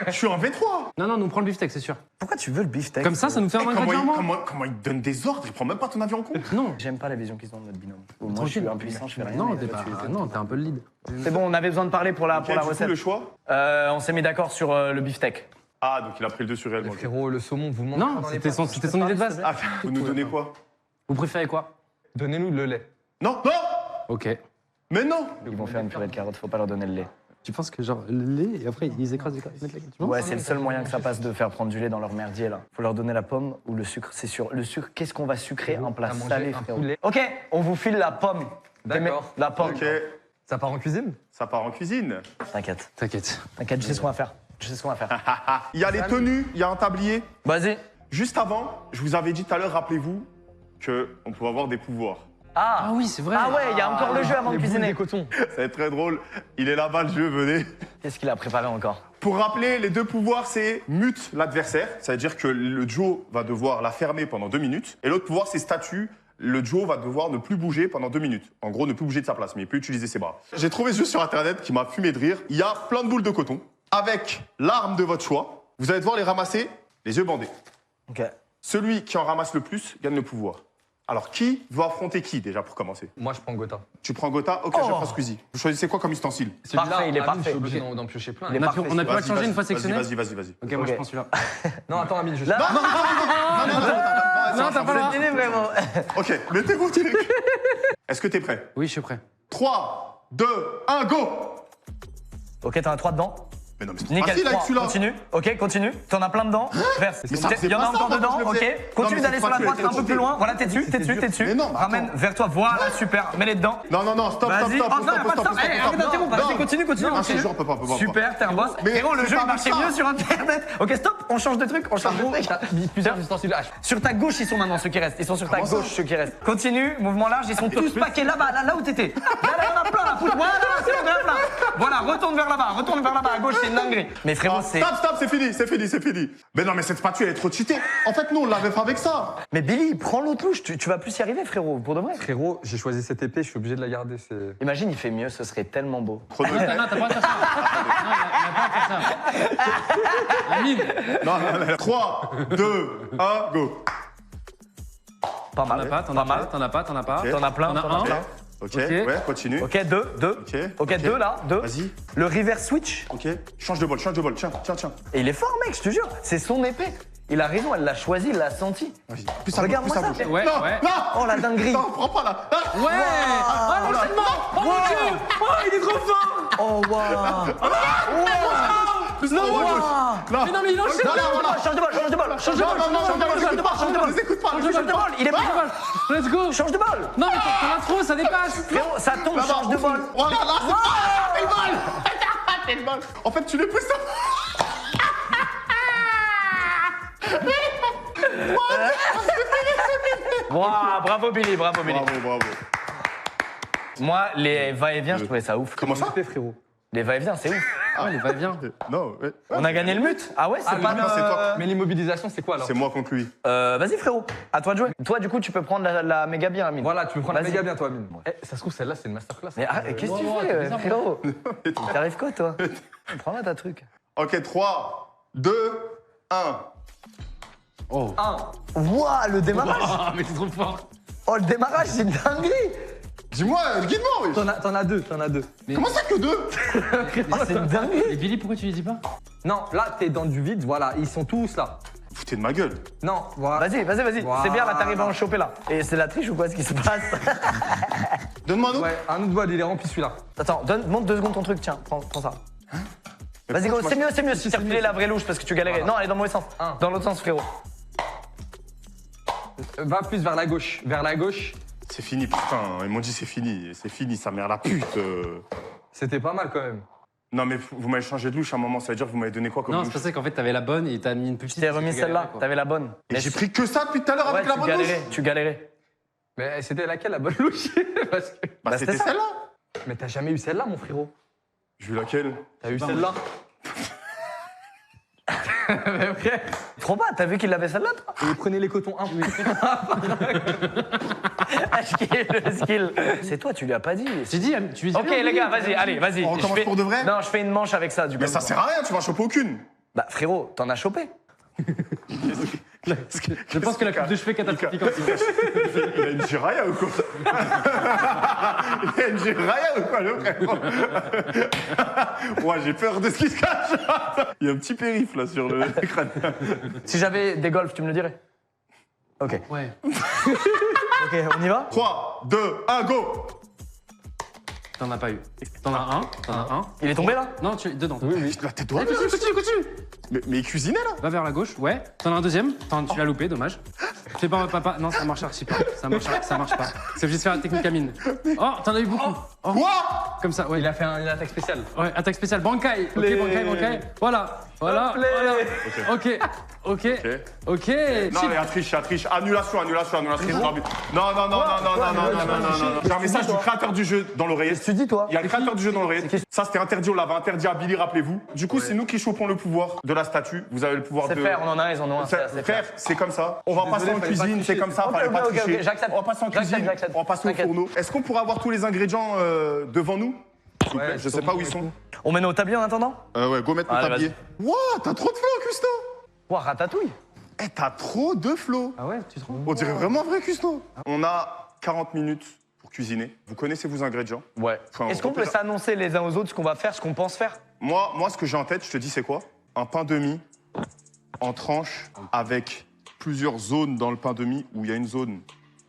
Je suis un V3. Non, non, nous on prend le beefsteak, c'est sûr. Pourquoi tu veux le beefsteak? Comme ça nous fait un Comment ingrédient en moins. comment il te donne des ordres Il prend même pas ton avis en compte. Non, J'aime pas la vision qu'ils ont de notre binôme. Moi, je suis impuissant, je fais rien. non, mais t'es toi, pas. tu- Non, t'es un peu le lead. C'est bon, on avait besoin de parler pour la Ok, du coup, recette. le choix On s'est mis d'accord sur le beefsteak. Ah, donc il a pris le dessus Mais réellement. frérot, le saumon, vous mangez Non, pas dans les c'était pâtes. son idée de base. Ah, vous nous donnez quoi Vous préférez quoi? Donnez-nous le lait. Non, non Ok. Mais non Ils vont faire une purée de carottes, faut pas leur donner le lait. Tu penses que genre le lait et après ils écrasent, ils mettent la. Tu penses? Ouais, c'est le seul moyen que ça passe de faire prendre du lait dans leur merdier là. Faut leur donner la pomme ou le sucre, c'est sûr. Le sucre, qu'est-ce qu'on va sucrer en plat t'as mangé salé, un frérot? poulet. Ok, on vous file la pomme. D'accord. La pomme. Ok, Ça part en cuisine? ça part en cuisine. T'inquiète, T'inquiète. je sais ce qu'on va faire. Je sais ce qu'on va faire. Il y a les tenues, il y a un tablier. Vas-y. Juste avant, je vous avais dit tout à l'heure, rappelez-vous, qu'on pouvait avoir des pouvoirs. Ah oui, c'est vrai. Ah ouais, il y a encore le jeu avant de Les boules cuisiner. des cotons. Ça va être très drôle. Il est là-bas, le jeu, venez. Qu'est-ce qu'il a préparé encore? Pour rappeler, les deux pouvoirs, c'est mute l'adversaire. C'est-à-dire que le Joe va devoir la fermer pendant 2 minutes. Et l'autre pouvoir, c'est statue le duo va devoir ne plus bouger pendant 2 minutes. En gros, ne plus bouger de sa place, mais il peut utiliser ses bras. J'ai trouvé ce jeu sur Internet qui m'a fumé de rire. Il y a plein de boules de coton. Avec l'arme de votre choix, vous allez devoir les ramasser les yeux bandés. Ok. Celui qui en ramasse le plus gagne le pouvoir. Alors, qui veut affronter qui, déjà, pour commencer? Moi, je prends Gotha. Tu prends Gotha? Ok, je prends Squeezy. Vous choisissez quoi comme ustensile? Parfait, il est Amine, parfait. Je suis obligé d'en piocher plein. Il est On a parfait. pu le Vas-y, changer une fois vas-y, sectionné. vas-y. Ok, moi je prends celui-là. Non, attends, Amine, je Là- Non, t'as pas le droit. Il est vraiment. Ok, mettez vos trucs. Est-ce que t'es prêt? Oui, je suis prêt. 3, 2, 1, go! Ok, t'en as 3 dedans. Mais non, mais c'est Nickel, facile avec 3. celui-là. Continue. Ok, continue. T'en as plein dedans. Verse. Mais ça faisait Il y en a pas ça, encore moi, dedans. quand je le Ok. faisais. Non, Continue mais d'aller c'est sur pas la que droite tu un l'as peu plus cheaté. loin. Voilà, t'es dessus. Mais non, mais Ramène attends. vers toi. Voilà, super. Mets-les dedans. Non, stop, Vas-y. stop. Oh, non, pas de stop. Eh, arrête d'interrompre. Vas-y, continue. Non, ce jeu, on peut pas. Super, t'es un boss. Mais Frérot, le c'est jeu pas il marchait ça. mieux sur internet. Ok, stop, on change de truc, on change de truc. T'as mis plusieurs ustensiles. Ah, Sur ta gauche, ils sont maintenant ceux qui restent. Ils sont sur ta Comment ça gauche ceux qui restent. Continue, mouvement large, ils sont tous paquets là-bas, là où t'étais. Là, il y en a plein là. Voilà, c'est bon, il y en a plein. Voilà, retourne vers là-bas, à gauche, c'est une dinguerie. Mais frérot, c'est. Stop, c'est fini. Mais non, mais cette spatule, elle est trop cheatée. En fait, nous, on l'avait fait avec ça. Mais Billy, prends l'autre louche, tu vas plus y arriver, frérot, pour de vrai. Frérot, j'ai choisi cette épée, je suis obligé de la garder. Imagine, il fait mieux, ce serait tellement beau. Chrono. Non, t'as pas à faire ça. Non, il a pas à faire ça. Amine. Non. 3, 2, 1, go. Pas T'en as mal. pas, t'en as pas. T'en as plein, T'en as t'en as un. plein. Ok, Ok. ouais, continue. Ok, deux. Ok, deux là, deux. Vas-y. Le reverse switch. Ok. Change de bol. Tiens. Et il est fort, mec, je te jure. C'est son épée. Il a raison, elle l'a choisi, il l'a senti. Vas-y. Plus ça Regarde-moi bouge, ça. plus Ouais, Non, ouais. non. Oh la dinguerie. Non, prends pas là. Ah. Ouais. Oh, l'enchaînement. Oh mon dieu. Oh, il est trop fort. Oh waouh. Non, Mais non, mais il enchaîne. Voilà. Change de bol. Ne les écoute pas. Change de bol, il est pas. Let's go. Change de bol. Non, mais t'en as trop, ça dépasse. Frérot, ça tombe, change de bol. Voilà, là, c'est le bol. En fait, tu l'es plus ça. Wow, bravo Billy. Bravo. Moi, les va-et-vient, je trouvais ça ouf. Comment ça? frérot. Les va-et-vient, c'est ouf. Ouais, les va-et-vient. Non, ouais. On a gagné le mut. Ah ouais, c'est pas non, c'est toi. Mais l'immobilisation, c'est quoi alors? C'est moi contre lui. Vas-y frérot, à toi de jouer. Toi, du coup, tu peux prendre la méga bien, Amine. Voilà, tu me prends la Vas-y. méga bien, toi, Amine. Eh, ça se trouve, celle-là, c'est une masterclass. Mais qu'est-ce que tu Ouais, fais, t'es bizarre, frérot? T'arrives quoi, toi? Prends-la ta truc. Ok, 3, 2, 1. Oh. Ouah, le démarrage. Ah, mais c'est trop fort. Oh, le démarrage, c'est une dinguerie. Dis-moi, guide-moi, oui. T'en as deux. Comment ça que 2? Ah, c'est une dinguerie. Et Billy, pourquoi tu les dis pas? Non, là, t'es dans du vide, voilà, ils sont tous là. Foutez de ma gueule. Non, voilà. Vas-y. Voilà. C'est bien, là, t'arrives à en choper, là. Et c'est la triche ou quoi, ce qui se passe? Donne-moi un autre. Ouais, un autre bol, il est rempli celui-là. Attends, monte 2 secondes ton truc, tiens, prends ça. Vas-y, go, c'est mieux si tu refilais la vraie louche parce que tu galérais. Voilà. Non, elle est dans le mauvais sens. Un. Dans l'autre sens, frérot. Va plus vers la gauche. Vers la gauche. C'est fini, putain. Ils m'ont dit c'est fini, sa mère la pute. C'était pas mal quand même. Non, mais vous m'avez changé de louche à un moment, ça veut dire que vous m'avez donné quoi comme Non, louche? c'est pas ça qu'en fait, t'avais la bonne et t'as mis une petite. Je t'ai remis celle-là, quoi. t'avais la bonne. Et j'ai pris que ça depuis tout à l'heure Ouais, avec la bonne louche. tu galérais. Mais c'était laquelle la bonne louche? Parce que... Bah, c'était c'était ça. celle-là. Mais t'as jamais eu celle-là, mon frérot. J'ai vu laquelle? T'as eu celle-là. Mais frère, Trop pas, t'as vu qu'il avait celle-là, toi? et prenez les cotons 1. Ah, le skill. C'est toi, tu lui as pas dit. J'ai dit, tu lui dis. Ok, les gars, vas-y. On recommence pour de vrai? Non, je fais une manche avec ça, du coup. Mais ça sert à rien, tu vas choper aucune. Bah, frérot, t'en as chopé. Je pense que la coupe de cheveux catastrophique aussi. Il a une jiraya ou quoi? Il a une jiraya ou quoi, le frère? Ouais, j'ai peur de ce qui se cache. Il y a un petit périph' là sur le crâne. Si j'avais des golfs, tu me le dirais? Ok. Ouais. Ok, on y va? 3, 2, 1, go! T'en as pas eu. T'en as un. Il est tombé, là? Non, tu dedans. La tête droite. Continue. Mais il cuisinait là? Va vers la gauche, ouais. T'en as un deuxième. Tu l'as loupé, dommage. Fais pas papa. Non, ça marche archi pas. Ça marche pas. C'est obligé de faire la technique à mine. Oh, t'en as eu beaucoup. Oh, Quoi? comme ça, ouais. Il a fait une attaque spéciale. Ouais, attaque spéciale. Bankai. Ok, Bankai. Voilà. Voilà, voilà. Ok. Ok. Non, il y a triche. Annulation. Non. J'ai un message du créateur du jeu dans l'oreiller. Tu dis, toi. Il y a le créateur du jeu dans l'oreille. Ça, c'était interdit, on l'avait interdit à Billy, rappelez-vous. Du coup, c'est nous qui chopons le pouvoir de la statue. Vous avez le pouvoir de... C'est faire, on en a, ils en ont un. Frère, c'est comme ça. On va passer en cuisine, c'est comme ça, fallait pas tricher. J'accepte. On va passer en cuisine, J'accepte. on va passer au fourneau. Est-ce qu'on pourrait avoir tous les ingrédients devant nous? S'il vous plaît, je sais pas où ils sont. On met nos tabliers en attendant? Ouais, go mettre le Allez, tablier. Wouah, t'as trop de flow, Custo. Ouah, ratatouille. Eh, t'as trop de flow. Ah ouais, tu te rends On dirait vraiment vrai, Custo. On a 40 minutes pour cuisiner. Vous connaissez vos ingrédients. Ouais. Enfin, Est-ce qu'on peut s'annoncer les uns aux autres ce qu'on va faire, ce qu'on pense faire? Moi, ce que j'ai en tête, je te dis, c'est quoi? Un pain de mie en tranches avec plusieurs zones dans le pain de mie où il y a une zone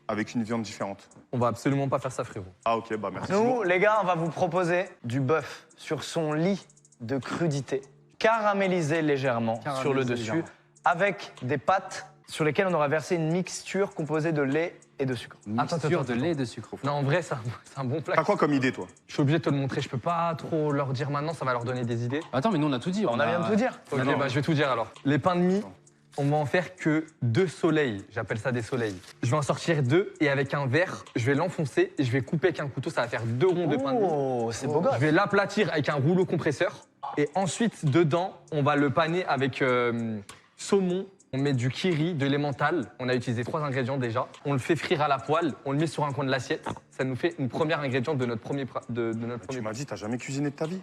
avec une viande différente. On va absolument pas faire ça, frérot. Ah, ok, bah merci. Nous, les gars, on va vous proposer du bœuf sur son lit de crudité, caramélisé légèrement sur le dessus, légèrement. avec des pâtes sur lesquelles on aura versé une mixture composée de lait et de sucre. Mixture de lait et de sucre. Non, en vrai, c'est un bon plat. T'as quoi comme idée, toi? Je suis obligé de te le montrer. Je peux pas trop leur dire maintenant, ça va leur donner des idées. Attends, mais nous on a tout dit. On a rien de tout dire. Ok, bah je vais tout dire alors. Les pains de mie, on va en faire que 2 soleils. J'appelle ça des soleils. Je vais en sortir 2 et avec un verre, je vais l'enfoncer et je vais couper avec un couteau. Ça va faire 2 ronds de pain de mie. Oh, c'est beau gosse. Je vais l'aplatir avec un rouleau compresseur. Et ensuite, dedans, on va le paner avec saumon. On met du kiri, de l'emmental. On a utilisé 3 ingrédients déjà. On le fait frire à la poêle. On le met sur un coin de l'assiette. Ça nous fait une première ingrédient de notre premier plat. Tu m'as dit, t'as jamais cuisiné de ta vie?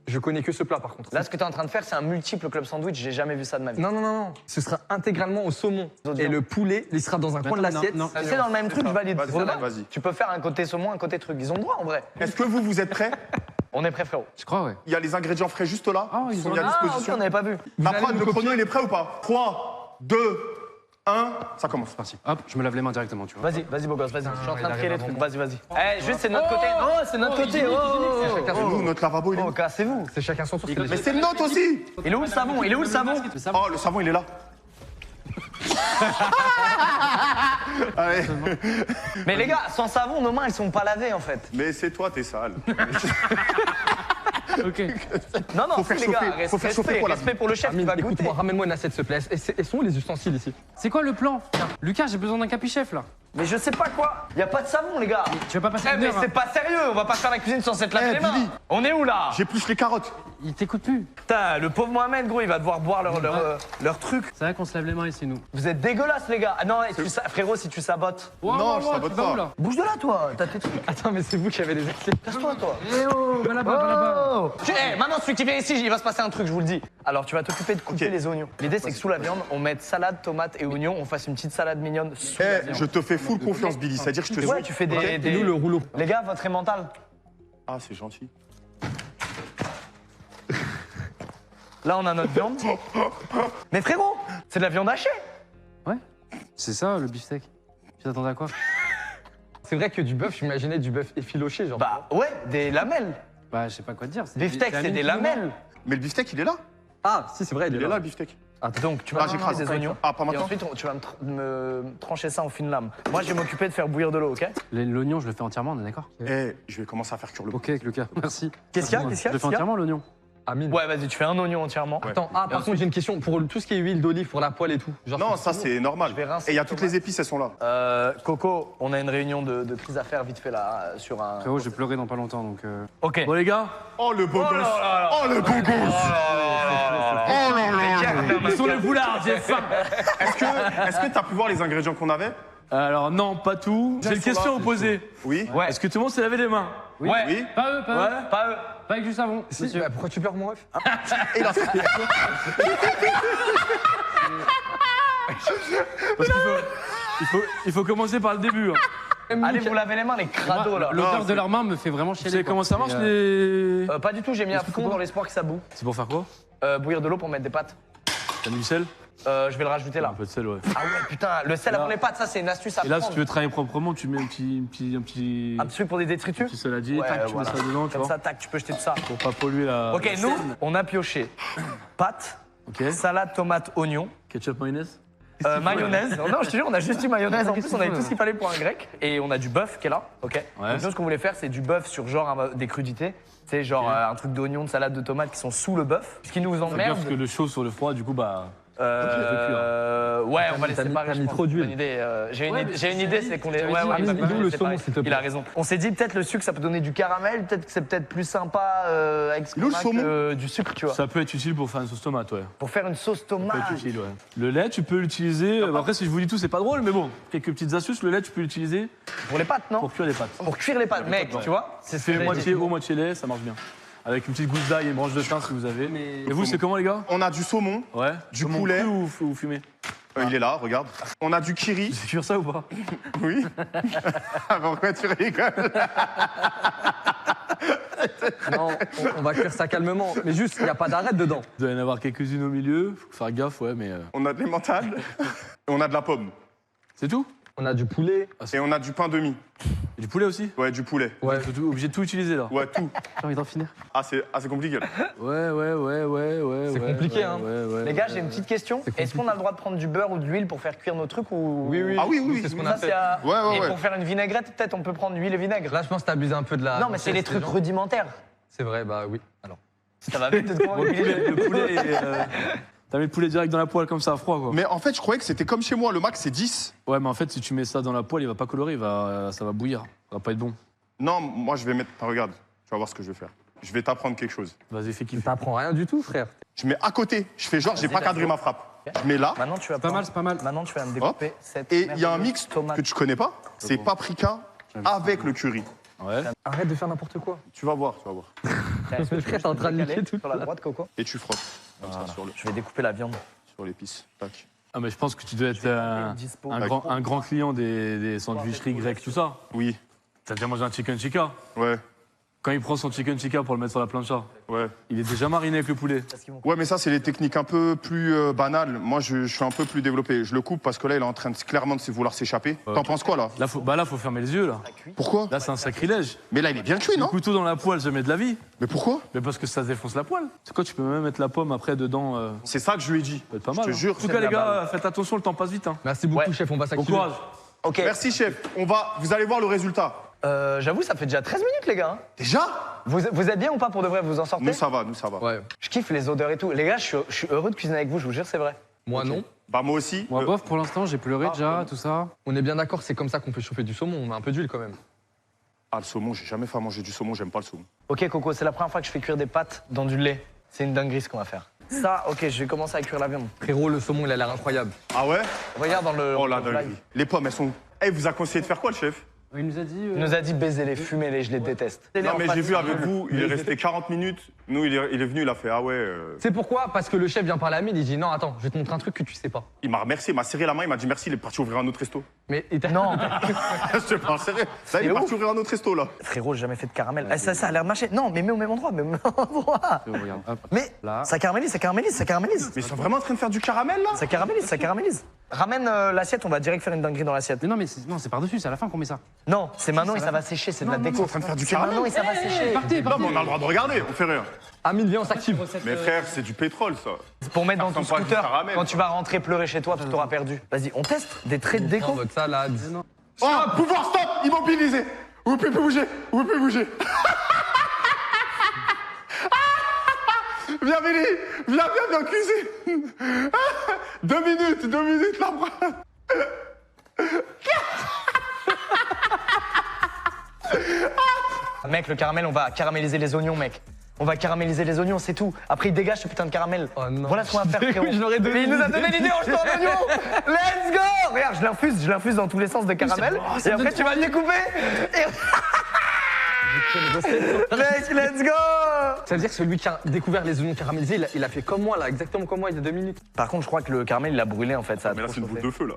Je connais que ce plat par contre. Là, ce que tu es en train de faire, c'est un multiple club sandwich. J'ai jamais vu ça de ma vie. Non. Ce sera intégralement au saumon. Et le poulet, il sera dans un coin de non, l'assiette. non. C'est dans le même truc, je valide. Vas-y, Voilà. vas-y. Tu peux faire un côté saumon, un côté truc. Ils ont le droit en vrai. Est-ce que vous êtes prêts? On est prêt, frérot. Je crois, ouais. Il y a les ingrédients frais juste là. Ah, ils sont ont- mis à Ah, ok, disposition. on n'avait pas vu. Ta allez prod, nous le copier chrono, il est prêt ou pas? 3, 2, 1, ça commence. C'est parti. Hop, je me lave les mains directement, tu vois. Vas-y, beau gosse, vas-y. Je suis en train de il créer les arrive trucs. avant Vas-y. Eh, juste, c'est de notre côté. Non, c'est de notre côté. Et nous, notre lavabo, il est Oh, où? cassez-vous. C'est chacun son tour. c'est Mais léger. c'est le nôtre aussi. Il est où le savon? Il est où le savon? Le savon. Oh, le savon, il est là. Allez. Mais les gars, sans savon, nos mains, elles sont pas lavées en fait. Mais c'est toi, t'es sale. Ok. Non, Faut faire les gars, chauffer, faut faire chauffer, respect, quoi, la respect pour le chef qui Amine, va goûter. écoute-moi, ramène-moi une assiette, s'il te plaît. Et sont où les ustensiles ici? C'est quoi le plan? Tiens, Lucas, j'ai besoin d'un capichef là. Mais je sais pas quoi. Y a pas de savon, les gars. Tu vas pas passer Eh, une mais heure. c'est pas sérieux. On va pas faire la cuisine sans s'être lavé Eh, les mains. Billy. On est où là? J'ai plus les carottes. Il t'écoute plus. Putain, le pauvre Mohamed, gros, il va devoir boire leur truc. C'est vrai qu'on se lave les mains ici, nous. Vous êtes dégueulasses, les gars. Ah non, frérot, si tu sabotes. Non, je sabote tu vas pas. où, là? Bouge de là, toi. T'as tes trucs. Attends, mais c'est vous qui avez les assiettes. Casse-toi, toi. Eh oh, va là-bas, va là-bas. Oh maintenant, celui qui vient ici, il va se passer un truc, je vous le dis. Alors, tu vas t'occuper de couper Ok. les oignons. L'idée, c'est que sous la viande, on mette salade, tomate et oignons. On fasse une petite salade mignonne sous la Eh, viande. je te fais full confiance, Billy. C'est-à-dire que je te Ouais, suis. tu fais des. Ok. des- Nous, le rouleau. Les gars, votre mental. Ah, c'est gentil. Là, on a notre viande. Mais frérot, c'est de la viande hachée. Ouais. C'est ça, le beefsteak. Tu t'attendais à quoi? C'est vrai que du bœuf, j'imaginais du bœuf effiloché, genre. Bah ouais, des lamelles. Bah, je sais pas quoi te dire. Beefsteak, c'est des lamelles. Mais le beefsteak, il est là. Ah, si, c'est vrai, Il est là, le beefsteak. Donc, tu vas Ah, j'écrase. couper des oignons. Ah, pas Et maintenant. ensuite, tu vas me trancher ça en fines lames. Moi, je vais m'occuper de faire bouillir de l'eau, ok? L'oignon, je le fais entièrement, on est d'accord? Eh, je vais commencer à faire cuire le Ok, Lucas, merci. Qu'est-ce qu'il y a? Je le fais Qu'est-ce qu'il y a entièrement, l'oignon. Amine. Ouais, vas-y, tu fais un oignon entièrement. Attends, par contre, j'ai une question. Pour tout ce qui est huile d'olive, pour la poêle et tout. Genre, Non, ça c'est normal. Je vais rincer Et il y a les toutes les tomates. épices, elles sont là. Coco, on a une réunion de prise à faire vite fait là, sur un. Frérot, je vais pleurer dans pas longtemps, donc... Ok. Bon, les gars, Oh le beau gosse. Oh le beau gosse. ils sont les boulards, j'ai faim. Est-ce que t'as pu voir les ingrédients qu'on avait? Alors, non, pas tout. J'ai une question à vous poser. Oui. Ouais. Est-ce que tout le monde s'est lavé les mains? Ouais. Oui. Pas eux, pas eux. Ouais. Pas eux. Pas avec du savon, Si, monsieur. bah, pourquoi tu pleures, mon ref? Et il a fait. Parce il faut commencer par le début. Hein. Allez, vous lavez les mains, les crados là. L'odeur de leurs mains me fait vraiment Vous chialer. savez quoi. comment ça marche, C'est, les... Pas du tout, j'ai mis à fond dans l'espoir que ça boue. C'est pour faire quoi? Bouillir de l'eau pour mettre des pâtes. T'as mis du sel? Je vais le rajouter Un là. peu de sel, ouais. Ah ouais, putain, le sel avant Là. les pâtes, ça c'est une astuce à Et là, si prendre. tu veux travailler proprement, tu mets un petit Un truc pour des détritus. petit saladier, Ouais, tac, tu voilà. mets ça dedans, tu Comme vois. ça, tac, tu peux jeter tout ça. Pour pas polluer la. Ok, la nous, scène. on a pioché pâtes, Ok. salade, tomate, oignon. Ketchup, mayonnaise? Mayonnaise. Non, je te jure, on a juste du mayonnaise. En plus, on avait tout ce qu'il fallait pour un grec. Et on a du bœuf qui est là. Ok. Ouais. Donc, nous, ce qu'on voulait faire, c'est du bœuf sur genre des crudités. Tu sais, genre un truc d'oignon, de salade de tomates qui sont sous le bœuf. Ce qui nous Fais bien emmerde. parce que le chaud sur le froid, du coup, bah. Ouais, on va les T'as mis- séparer. t'as je mis pense, trop c'est une d'huile. bonne idée. J'ai une, Ouais, idée- mais j'ai une idée, c'est qu'on les. j'avais Ouais, dit, ouais, dis-nous on va le les saumon, séparer. s'il te plaît. Il a raison. On s'est dit peut-être le sucre, ça peut donner du caramel. Peut-être que c'est peut-être plus sympa avec ce Le qu'on a saumon. que du sucre, tu vois. Ça peut être utile pour faire une sauce tomate, ouais. Pour faire une sauce Ça peut tomate. être utile, ouais. Le lait, tu peux l'utiliser. Après, si je vous dis tout, c'est pas drôle, mais bon, quelques petites astuces. Le lait, tu peux l'utiliser Pour les pâtes, non pour cuire les pâtes. Pour cuire les pâtes, mec, tu vois. C'est ce que Fais j'allais moitié dire. eau, moitié lait, ça marche bien. Avec une petite gousse d'ail et une branche de thym si vous avez. Mais- Et vous, c'est comment, les gars? On a du saumon, Ouais. Du Saumon poulet. cru ou fumé? il est là, regarde. On a du kiri, Tu cuire ça ou pas? oui. Pourquoi tu rigoles? Non, on va cuire ça calmement. Mais juste, il n'y a pas d'arrêt dedans. Il doit y en avoir quelques-unes au milieu. Faut faire gaffe, ouais, mais. On a de l'emmental et on a de la pomme. C'est tout? On a du poulet. Et on a du pain demi. Et du poulet aussi? Ouais, du poulet. Ouais. Faut obligé de tout utiliser là. Ouais, tout. J'ai envie d'en finir. Ah, c'est compliqué là. Ouais. C'est compliqué, hein. Les gars, j'ai une petite question. Est-ce qu'on a le droit de prendre du beurre ou de l'huile pour faire cuire nos trucs ou... Oui, oui. Ah oui, oui, C'est ce qu'on Ça, a c'est fait. à- Ouais, Et ouais. pour faire une vinaigrette, peut-être on peut prendre huile et vinaigre. Là, je pense que t'as abusé un peu de la. Non, mais c'est les gentillesse des trucs gens. rudimentaires. C'est vrai, bah oui. Alors. Ça va vite de prendre Le poulet, t'as mis le poulet direct dans la poêle comme ça, à froid quoi. Mais en fait, je croyais que c'était comme chez moi. Le max, c'est 10. Ouais, mais en fait, si tu mets ça dans la poêle, il va pas colorer, ça va bouillir. Ça va pas être bon. Non, moi, je vais mettre. Ah, regarde, tu vas voir ce que je vais faire. Je vais t'apprendre quelque chose. Vas-y, fais kiffer. T'apprends rien du tout, frère. Je mets à côté. Je fais genre, j'ai pas Vas-y, cadré let's go. ma frappe. Je mets là. Maintenant, tu vas Pas mal, prendre- c'est pas mal. Maintenant, tu vas me découper cette. Et il y a un merveilleuse mix tomate. que tu connais pas. C'est paprika avec le curry. Ouais. Arrête de faire n'importe quoi. Tu vas voir, tu vas voir. Est-ce que tu Frère, t'es en train de peux caler niquer tout. sur la droite, Coco. Et tu frottes. Comme ça, Je vais découper la viande. sur l'épice. Tac. Ah, mais je pense que tu dois être Dispo. un grand client des sandwicheries grecques, tout ça. Oui. T'as déjà mangé un chicken tikka? Ouais. Quand il prend son chicken tikka pour le mettre sur la plancha, Ouais. il est déjà mariné avec le poulet. Parce qu'ils vont- Ouais, mais ça, c'est les techniques un peu plus banales. Moi, je suis un peu plus développé. Je le coupe parce que là, il est en train de clairement de vouloir s'échapper. T'en penses quoi, là? Là, faut fermer les yeux, là. Pourquoi? Là, c'est un sacrilège. Mais là, il est bien cuit, Le non? couteau dans la poêle, je mets de la vie. Mais pourquoi? Mais parce que ça défonce la poêle. C'est quoi, tu peux même mettre la pomme après dedans. C'est ça que je lui ai dit. Ça peut être pas Je mal. te hein. jure, En tout c'est cas, de les la gars, faites attention, le temps passe vite. Hein. Merci beaucoup, Ouais. chef. On va Bon s'activer. courage. Ok. Merci, chef. Vous allez voir le résultat. J'avoue, ça fait déjà 13 minutes, les gars. hein. Déjà? Vous êtes bien ou pas pour de vrai? Vous en sortez? Nous, ça va, nous, ça va. Ouais. Je kiffe les odeurs et tout. Les gars, je suis heureux de cuisiner avec vous, je vous jure, c'est vrai. Moi, non. Bah, moi aussi. Moi, bof, pour l'instant, j'ai pleuré déjà, tout ça. On est bien d'accord, c'est comme ça qu'on fait chauffer du saumon. On met un peu d'huile quand même. Ah, le saumon, j'ai jamais fait à manger du saumon, j'aime pas le saumon. Ok, Coco, c'est la première fois que je fais cuire des pâtes dans du lait. C'est une dinguerie ce qu'on va faire. Ça, ok, je vais commencer à cuire la viande. Frérot, le saumon, il a l'air incroyable. Ah ouais? Regarde dans le. Oh la dans le live. dinguerie. Les pommes, elles sont. Eh, il vous a conseillé de faire quoi, le chef? Il nous a dit. Il nous a dit baiser-les, fumer les, je les déteste. Non, mais j'ai vu avec vous, il est resté 40 minutes. Nous, il est venu, il a fait ah ouais. C'est pourquoi? Parce que le chef vient parler à Mine, il dit non, attends, je vais te montrer un truc que tu sais pas. Il m'a remercié, il m'a serré la main, il m'a dit merci, il est parti ouvrir un autre resto. Mais il t'a- Non, Je te parle sérieux. Ça, il est C'est parti ouvrir un autre resto là. frérot, j'ai jamais fait de caramel. Eh, ça a l'air mâché. Non, mais mets au même endroit, mets au même endroit. Regarde, hop. Mais Là. ça caramélise, ça caramélise, ça caramélise. Mais ils sont vraiment en train de faire du caramel là? Ça caramélise, ça caramélise. Ramène l'assiette, on va direct faire une dinguerie dans l'assiette. Mais non, mais c'est par-dessus, c'est à la fin qu'on met ça. Non, c'est maintenant et ça va sécher, c'est de la Ils sont déco. en train de faire du C'est maintenant caramel. et ça va sécher. Partez, Non, partez. mais on a le droit de regarder, on fait rien. Amine, viens, on s'active. Mais frère, c'est du pétrole ça. C'est pour mettre dans ton ressemble pas à du scooter caramel, quand quoi. tu vas rentrer pleurer chez toi parce que t'auras perdu. Vas-y, on teste des traits de déco. Votre salade. Oh, pouvoir stop, immobilisé. Vous pouvez plus bouger, vous pouvez plus bouger. Viens, Billy, viens en cuisine. 2 minutes là. Mec, le caramel, on va caraméliser les oignons, mec. On va caraméliser les oignons, c'est tout. Après, il dégage ce putain de caramel. Oh non. Voilà ce qu'on va faire, frérot. Je l'aurais donné Mais il nous a l'idée. donné l'idée en jetant un oignon. Let's go. Regarde, je l'infuse dans tous les sens de caramel. Et après, tu vas le découper. Et... Mec, let's go. Ça veut dire que celui qui a découvert les oignons caramélisés, il a fait comme moi là, exactement comme moi il y a 2 minutes. Par contre, je crois que le caramel, il a brûlé en fait. Ça a Mais là, trop c'est une chauffé. boule de feu là.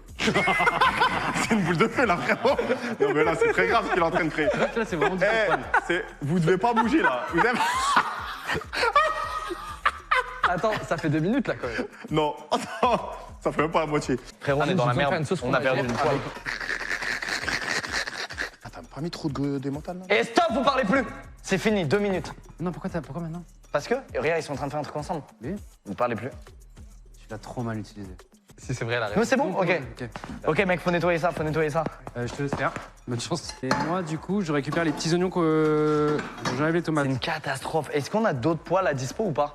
C'est une boule de feu là, vraiment. Non, mais là, c'est très grave ce qu'il est en train de créer. Là, c'est vraiment du Eh, vous devez pas bouger là. Vous avez- Attends, ça fait 2 minutes là quand même. Non, attends, ça fait même pas la moitié. Frérot, on est Allez, dans la je vous en fais merde. une sauce On a perdu fromagère une fois. Ah, t'as pas mis trop de d'émental là? Et stop, vous parlez plus. C'est fini, 2 minutes. Non, pourquoi maintenant? Parce que, regarde, ils sont en train de faire un truc ensemble. Oui. Vous parlez plus. Tu l'as trop mal utilisé. Si c'est vrai, la Non, réponse. c'est bon. Ok. Ok. Ok, mec, faut nettoyer ça, faut nettoyer ça. Je te laisse faire. Bonne chance. Et moi, du coup, je récupère les petits oignons que. J'enlève les tomates. C'est une catastrophe. Est-ce qu'on a d'autres poils à dispo ou pas?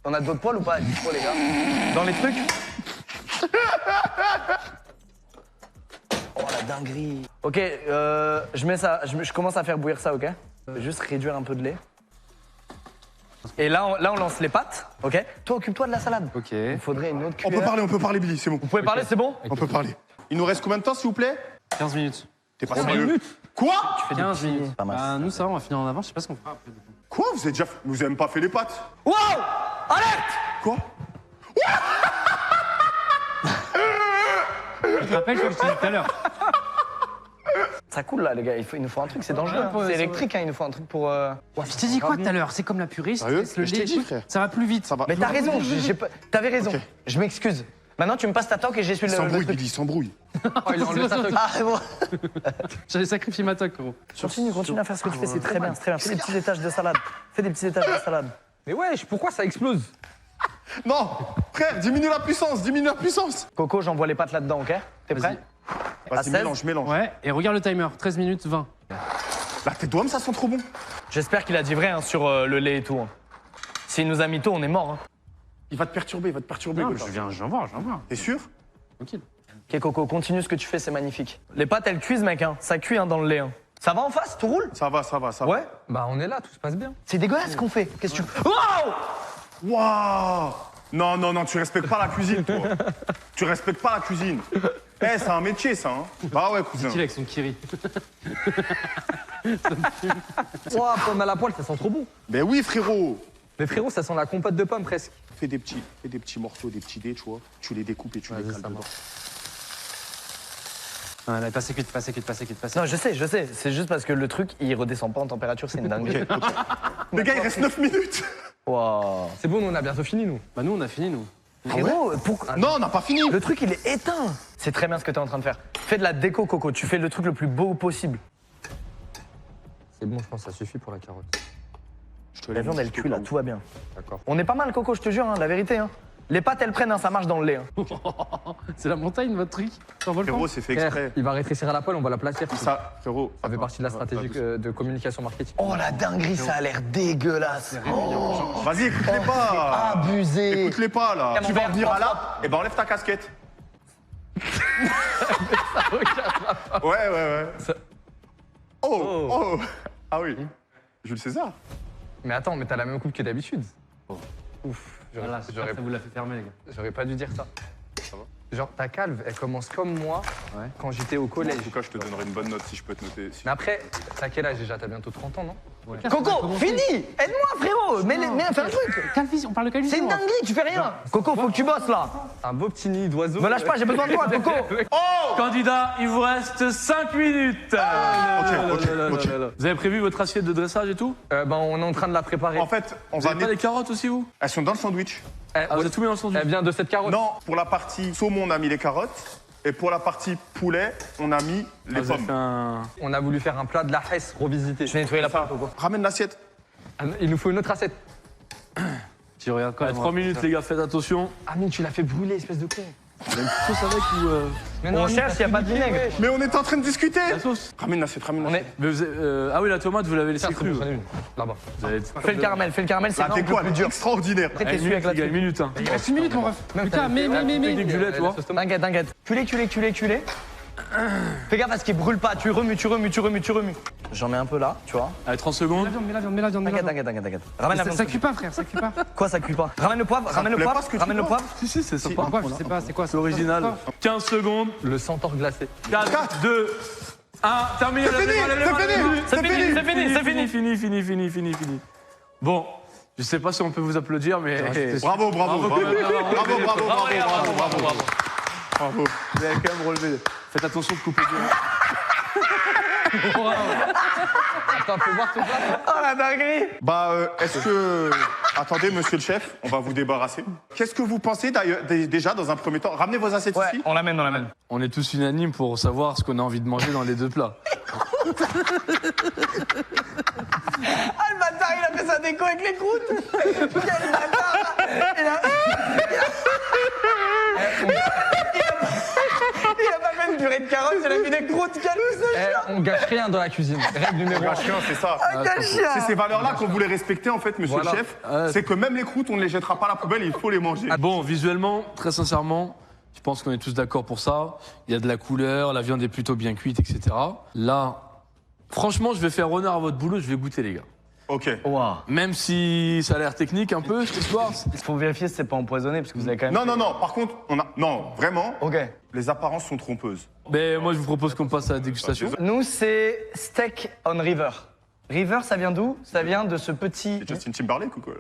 On a d'autres poils ou pas à dispo, les gars? Dans les trucs? Oh la dinguerie. Ok, je mets ça, je commence à faire bouillir ça, ok? Je vais juste réduire un peu de lait. Et là, on lance les pâtes, ok? Toi, occupe-toi de la salade. Ok. Il faudrait une autre On cuillère. peut parler, Billy, c'est bon. Vous pouvez parler, c'est bon? On peut parler. Il nous reste combien de temps, s'il vous plaît? 15 minutes. T'es pas sérieux? Quoi? 15 minutes. Pas mal. Bah, nous, ça va, on va finir en avance. Je sais pas ce qu'on fera après. du coup. Quoi? Vous avez même pas fait les pâtes? Wow! Alerte! Quoi? Je te rappelle ce que je t'ai dit tout à l'heure. Ça coule là, les gars. Il nous faut un truc, c'est dangereux. hein. Ouais, C'est ça électrique, hein. Il nous faut un truc pour. Je t'ai dit quoi tout à l'heure? C'est comme la purée. Je te Sérieux? laisse le Je t'ai lait. dit, frère. Ça va plus vite. Ça va. Mais t'as raison, t'avais raison. Ok. Je m'excuse. Maintenant, tu me passes ta toque et j'essuie Il le s'embrouille, truc. Billy, il s'embrouille. Oh, il a enlevé sa toque. Ah, c'est bon. J'avais sacrifié ma toque, gros. Continue à faire ce que tu fais, c'est très bien, c'est très bien. Fais des petits étages de salade. Fais des petits étages de salade. Mais wesh, pourquoi ça explose? Non! Frère, diminue la puissance, diminue la puissance! Coco, j'envoie les pâtes là-dedans, ok? T'es prêt? À Vas-y, 16. mélange. Ouais, et regarde le timer. 13 minutes 20. La tête d'homme, ça sent trop bon. J'espère qu'il a dit vrai hein, sur le lait et tout. Hein. S'il nous a mytho, on est mort. Hein. Il va te perturber, Non, gauche. je viens voir. T'es sûr? Tranquille. Ok, Coco, continue ce que tu fais, c'est magnifique. Les pâtes, elles cuisent, mec. Hein. Ça cuit hein, dans le lait. Hein. Ça va en face? Tout roule? Ça va. Ouais? Bah, on est là, tout se passe bien. C'est dégueulasse ce qu'on fait. Qu'est-ce que tu. Waouh! Waouh! Non, tu respectes pas la cuisine, toi. Tu respectes pas la cuisine. Eh, c'est un métier, ça, hein. Bah ouais, cousin. Dit-il avec son kiri. Ouah, pomme à la poêle, ça sent trop bon. Ben oui, frérot. Mais frérot, ça sent la compote de pommes presque. Fais des petits morceaux, des petits dés, tu vois. Tu les découpes et tu les Vas-y, cales ça dedans. Ah, là, pas cuite. Non, je sais. C'est juste parce que le truc, il redescend pas en température, c'est une dinguerie. Ok. Les gars, il reste 9 minutes. Waouh. C'est bon, nous, on a bientôt fini, nous. Bah, nous, on a fini, nous. Frérot, pourquoi. Non, on n'a pas fini. Le truc, il est éteint. C'est très bien ce que t'es en train de faire. Fais de la déco, Coco. Tu fais le truc le plus beau possible. C'est bon, je pense que ça suffit pour la carotte. La viande, elle cuit là, tout va bien. D'accord. On est pas mal, Coco, je te jure, hein, la vérité. Hein. Les pâtes, elles prennent, hein, ça marche dans le lait. Hein. C'est la montagne, votre truc. T'envoies le Frérot, c'est fait exprès. Il va rétrécir à la poêle, on va l'aplatir. Ça, frérot. Ça fait partie de la stratégie de communication marketing. Oh, la dinguerie, ça a l'air dégueulasse. Oh, Vas-y, écoute-les pas. abusé. Écoute-les pas, là. Camembert, Tu vas revenir à là, propre. et ben enlève ta casquette. Ouais. Oh. Ah oui. Jules César. Mais attends, mais t'as la même coupe que d'habitude. Ouf, Voilà, j'aurais ça vous l'a fait fermer, les gars. j'aurais pas dû dire ça. Genre, ta calve, elle commence comme moi Ouais. quand j'étais au En collège. tout cas, je te donnerai une bonne note si je peux te noter. Mais après, t'as quel âge déjà? T'as bientôt 30 ans, non? Coco, fini. Aide-moi, frérot. Mais fais un truc. Calvision, on parle de calvision. C'est une dinguerie, tu fais rien. Coco, faut que tu bosses là. Un beau petit nid d'oiseau. Me lâche pas, j'ai besoin de toi, Coco. Candidat, il vous reste 5 minutes. Ok. Vous avez prévu votre assiette de dressage et tout? Ben, on est en train de la préparer. En fait, on Vous va avez pas les carottes aussi, vous? Elles sont dans le sandwich. Elle, Ah, vous avez tout mis dans le sandwich? elle vient de cette carotte. Non, pour la partie saumon, on a mis les carottes. Et pour la partie poulet, on a mis les Vous avez fait pommes. un... On a voulu faire un plat de la Hesse revisité. Je vais nettoyer la pâte, Coco. Ramène l'assiette. Ah, il nous faut une autre assiette. Tu regardes quoi? 3 minutes, les gars, faites attention. Ah, mais tu l'as fait brûler, espèce de con. Il y a une sauce avec ou... Mais On cherche, il y a pas de vinaigre. Mais on est en train de discuter. La sauce? Ramène l'assiette, ramène On l'assiette. est. Mais vous avez- Ah oui, la tomate, vous l'avez laissée crue. J'en ai une, là-bas. Vous avez... Fais le caramel, c'est Ça vraiment fait le quoi, plus dur. extraordinaire. Après, t'es Une celui avec minute, la les gars, une minute. Hein. Il reste une minute, mon ref. Putain, mais. Technique du lait, tu vois. T'inquiète. Culé. Fais gaffe à ce qu'il brûle pas. Tu remues. J'en mets un peu là, tu vois. Allez, 30 secondes. Mets la viande. T'inquiète. Ramène la viande. Ça cuit pas, frère, ça cuit pas. Quoi, ça cuit pas? Ramène le poivre. Ramène le poivre. Si, c'est ça. Pourquoi? Je sais pas, c'est quoi? C'est original. 15 secondes. Le centaure glacé. 4, 2, 1. Terminé. fini. Fini. Bon, je sais pas si on peut vous applaudir, mais... Bravo. Vous avez quand même relevé. Faites attention de couper bien. Attends, fais voir ton plat. Oh la dinguerie. Bah, est-ce que... Attendez, monsieur le chef, on va vous débarrasser. Qu'est-ce que vous pensez d'ailleurs, déjà, dans un premier temps? Ramenez vos assiettes Ouais, ici. on l'amène. On est tous unanimes pour savoir ce qu'on a envie de manger dans les deux plats. Ah, le bâtard, il a fait sa déco avec les croûtes. Quel bâtard. Il a pas fait une purée de carottes, il a mis des croûtes, quel On gâche rien dans la cuisine. Règle numéro 1. Chien, c'est ça. quel chien. C'est ces valeurs-là qu'on voulait respecter, en fait, monsieur Voilà. le chef. C'est que même les croûtes, on ne les jettera pas à la poubelle, il faut les manger. Bon, visuellement, très sincèrement, je pense qu'on est tous d'accord pour ça. Il y a de la couleur, la viande est plutôt bien cuite, etc. Là, franchement, je vais faire honneur à votre boulot, je vais goûter, les gars. Ok. Waouh. Même si ça a l'air technique un peu, cette histoire. Il faut vérifier si c'est pas empoisonné, parce que vous avez quand même... Non, par contre, non, vraiment, Ok. les apparences sont trompeuses. Mais moi, je vous propose qu'on passe à la dégustation. Nous, c'est steak on river. River, ça vient d'où? Ça vient de ce petit... Justin Timberlake ou quoi?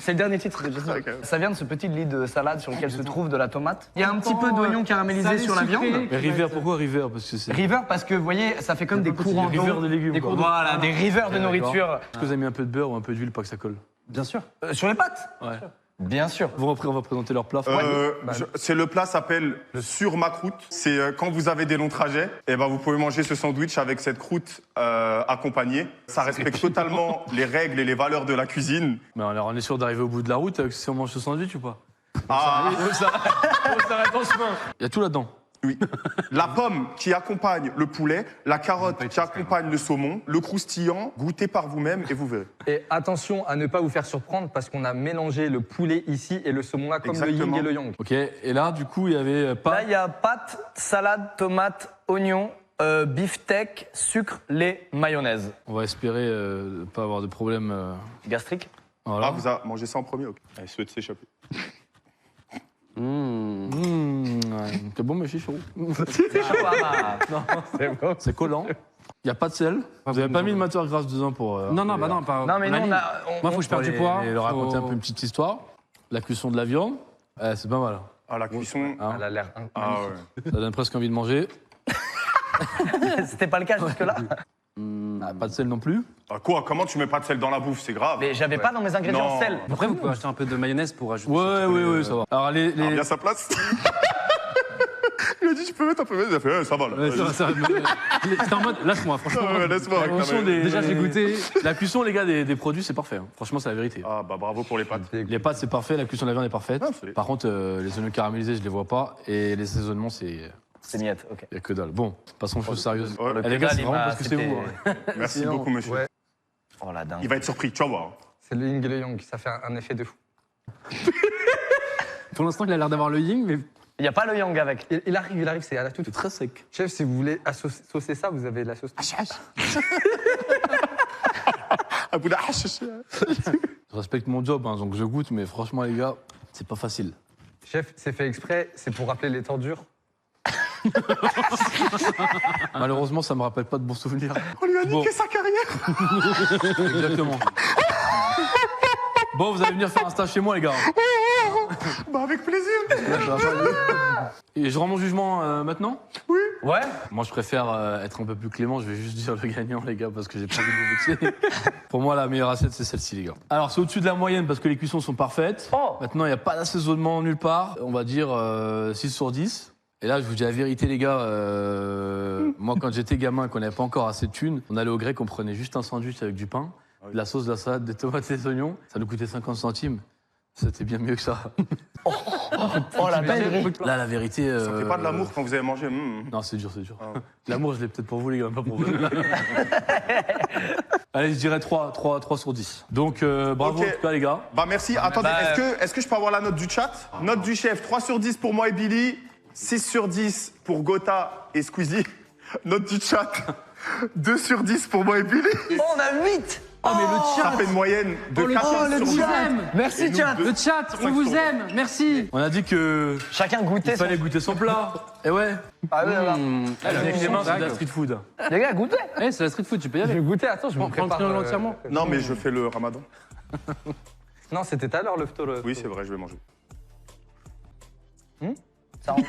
C'est le dernier titre de Justin. Ok. Ça vient de ce petit lit de salade sur lequel se trouve de la tomate. Il y a un petit peu d'oignon caramélisé sur la viande. Mais River, pourquoi River? Parce que c'est. River, parce que vous voyez, ça fait comme des courants Des d'eau. rivers de légumes, Des quoi. cours- Voilà, des rivers de nourriture. Est-ce que vous avez mis un peu de beurre ou un peu d'huile pour que ça colle? Bien sûr. Sur les pâtes? Ouais. Bien sûr. Bon, après, on va présenter leur plat. C'est le plat s'appelle sur ma croûte. C'est quand vous avez des longs trajets, et ben vous pouvez manger ce sandwich avec cette croûte accompagnée. Ça respecte totalement les règles et les valeurs de la cuisine. Mais alors, on est sûr d'arriver au bout de la route si on mange ce sandwich ou pas? Ah, On s'arrête en chemin. Il y a tout là-dedans. oui. La pomme qui accompagne le poulet, la carotte qui accompagne le saumon, le croustillant, goûtez par vous-même et vous verrez. Et attention à ne pas vous faire surprendre parce qu'on a mélangé le poulet ici et le saumon là comme le yin Exactement. et le yang. Ok, et là, du coup, il y avait Là, pas. il y a pâtes, salade, tomate, oignon, beefsteak, sucre, lait, mayonnaise. On va espérer pas avoir de problème. Gastrique? Voilà. Ah, vous avez mangé ça en premier, ok. Allez, souhaite s'échapper. Ouais. C'est bon, mes chichons. C'est chaud, Ama. C'est collant. Il n'y a pas de sel. Vous n'avez pas mis de matière grasse dedans pour. Non, bah non, pas. Non, mais nous, on a... Moi, faut que je perde du poids. Et leur raconter un peu une petite histoire. La cuisson de la viande, c'est pas mal. Ah, la cuisson. Hein. Elle a l'air Ah ouais. Ça donne presque envie de manger. C'était pas le cas jusque-là. Pas de sel non plus. Ah, quoi? Comment tu mets pas de sel dans la bouffe? C'est grave. Mais j'avais pas dans mes ingrédients Non. sel. Après, vous pouvez acheter un peu de mayonnaise pour ajouter. Ouais, ça va. Alors, les. Ah, bien sa place. Il a dit, tu peux mettre un peu, il a fait, ça va là. Ouais, ça va. C'était en mode, lâche-moi, franchement. Ouais, laisse-moi La avec ta cuisson main. des. Déjà, j'ai goûté. La cuisson, les gars, des produits, c'est parfait. Hein. Franchement, c'est la vérité. Ah, bah bravo pour les pâtes. Les pâtes, c'est parfait. La cuisson de la viande est parfaite. Ah, c'est- Par contre, les oignons caramélisés, je les vois pas. Et les assaisonnements, c'est. C'est miette, ok. Y a que dalle. Bon, passons aux choses sérieuses. Ouais, Eh, les gars, c'est il vraiment m'a parce que c'est vous. Hein. Merci Sinon- beaucoup, monsieur. Ouais. Oh la dingue. Il va être surpris, tu vas voir. C'est le yin et le yang, ça fait un effet de fou. Pour l'instant, il a l'air d'avoir le yin, mais Il n'y a pas le yang avec. Il arrive, c'est à la toute. C'est très sec. Chef, si vous voulez saucer ça, vous avez de la sauce. Ah, Bouddha, Je respecte mon job, hein, donc je goûte, mais franchement, les gars, c'est pas facile. Chef, c'est fait exprès, c'est pour rappeler les temps durs. Malheureusement, ça me rappelle pas de bons souvenirs. On lui a Bon. niqué sa carrière. Exactement. Bon, vous allez venir faire un stage chez moi, les gars. Bah, avec plaisir. Là, ça va pas aller. Et je rends mon jugement maintenant. Ouais. Moi, je préfère être un peu plus clément. Je vais juste dire le gagnant, les gars, parce que j'ai pas envie de vous vexer. Pour moi, la meilleure assiette, c'est celle-ci, les gars. Alors, c'est au-dessus de la moyenne parce que les cuissons sont parfaites. Oh. Maintenant, il n'y a pas d'assaisonnement nulle part. On va dire 6 sur 10. Et là, je vous dis la vérité, les gars. Moi, quand j'étais gamin et qu'on n'avait pas encore assez de thunes, on allait au grec, on prenait juste un sandwich avec du pain, de la sauce, de la salade, des tomates et des oignons. Ça nous coûtait 50 centimes. C'était bien mieux que ça. Oh la dinguerie. Là, la vérité. Ça fait pas de l'amour quand vous avez mangé. Non, c'est dur, c'est dur. Ah. L'amour, je l'ai peut-être pour vous, les gars, pas pour vous. Allez, je dirais 3 sur 10. Donc, bravo Ok. en tout cas, les gars. Bah, merci. Attendez, est-ce que je peux avoir la note du chat? Note du chef, 3 sur 10 pour moi et Billy, 6 sur 10 pour Gotha et Squeezie. Note du chat, 2 sur 10 pour moi et Billy. Oh, on a 8. Oh, mais le Ça chat. fait une moyenne de le 14 chat, sur le 20. aime. Merci, nous chat. deux. Le chat, on 5 vous sur aime. Merci. On a dit que Chacun goûtait il son... fallait goûter son plat. Et ouais. Ah oui, voilà. Décidément, c'est de la street food. Les gars, goûtez. Eh, c'est la street food, tu peux y Je aller. vais goûter, attends, je me Prends le prépare. triangle entièrement. Non, mais je fais le ramadan. Non, c'était tout à l'heure le phto. Oui, c'est vrai, je vais manger. Ça rentre.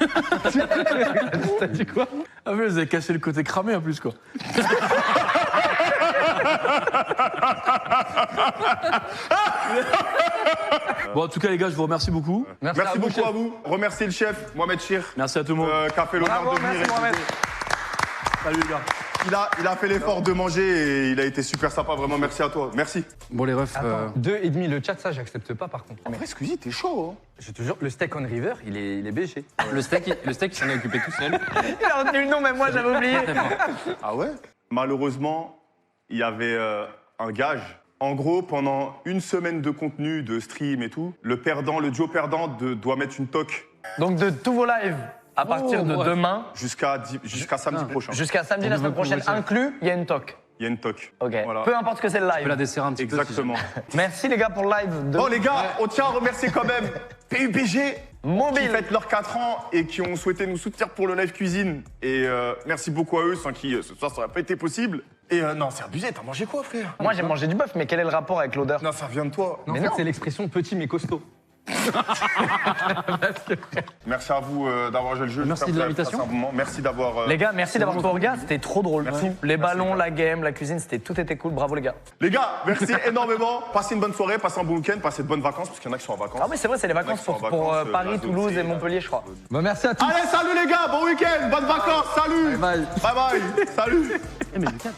T'as dit quoi? Ah, mais vous avez caché le côté cramé en plus, quoi. Bon, en tout cas, les gars, je vous remercie beaucoup. Merci à vous, beaucoup chef. à vous. Remerciez le chef, Mohamed Chir, Merci à tout le monde. qui a fait l'honneur Bravo, de venir. merci et- Mohamed. Salut, les gars. il a fait l'effort de manger et il a été super sympa. Vraiment, merci à toi. Merci. Bon, les refs. 2,5 le chat, ça, j'accepte pas par contre. En vrai, Squeezie, t'es chaud, hein. Je te jure, le steak on river, il est BG. Le steak, il s'en est occupé tout seul. Il a retenu le nom, même moi j'avais oublié. Ah ouais? Malheureusement, il y avait un gage. En gros, pendant une semaine de contenu, de stream et tout, le duo perdant doit mettre une toque Donc de tous vos lives, à partir de demain, jusqu'à samedi prochain. jusqu'à samedi la semaine prochaine inclus, il y a une toque. Il y a une toque. Ok. Voilà. Peu importe ce que c'est le Tu peux la live. desserrer un petit peu. Exactement. Merci les gars pour le live de Bon les gars, on tient à remercier quand même PUBG qui Mobile. fêtent leurs 4 ans et qui ont souhaité nous soutenir pour le live cuisine. Et merci beaucoup à eux, sans qui ce soir ça n'aurait pas été possible. Et non, c'est abusé, t'as mangé quoi frère? Moi j'ai mangé du bœuf, mais quel est le rapport avec l'odeur? Non, ça vient de toi. En fait, c'est l'expression petit mais costaud. Merci à vous d'avoir joué le jeu. Merci J'espère que de vous avez l'invitation. passé un bon moment. Merci d'avoir... Les gars, merci d'avoir tout regardé, c'était trop drôle. Merci. Tout. Les Merci, ballons, les gars. la game, la cuisine, tout était cool. Bravo les gars. Les gars, merci énormément. Passez une bonne soirée, passez un bon week-end, passez de bonnes vacances, parce qu'il y en a qui sont en vacances. Ah oui, c'est vrai, c'est les vacances pour, Paris, Toulouse et Montpellier, je crois. Bah, merci à tous. Allez, salut les gars, bon week-end, bonnes vacances, salut. Bye. Bye bye, salut. Eh, mais Lucas,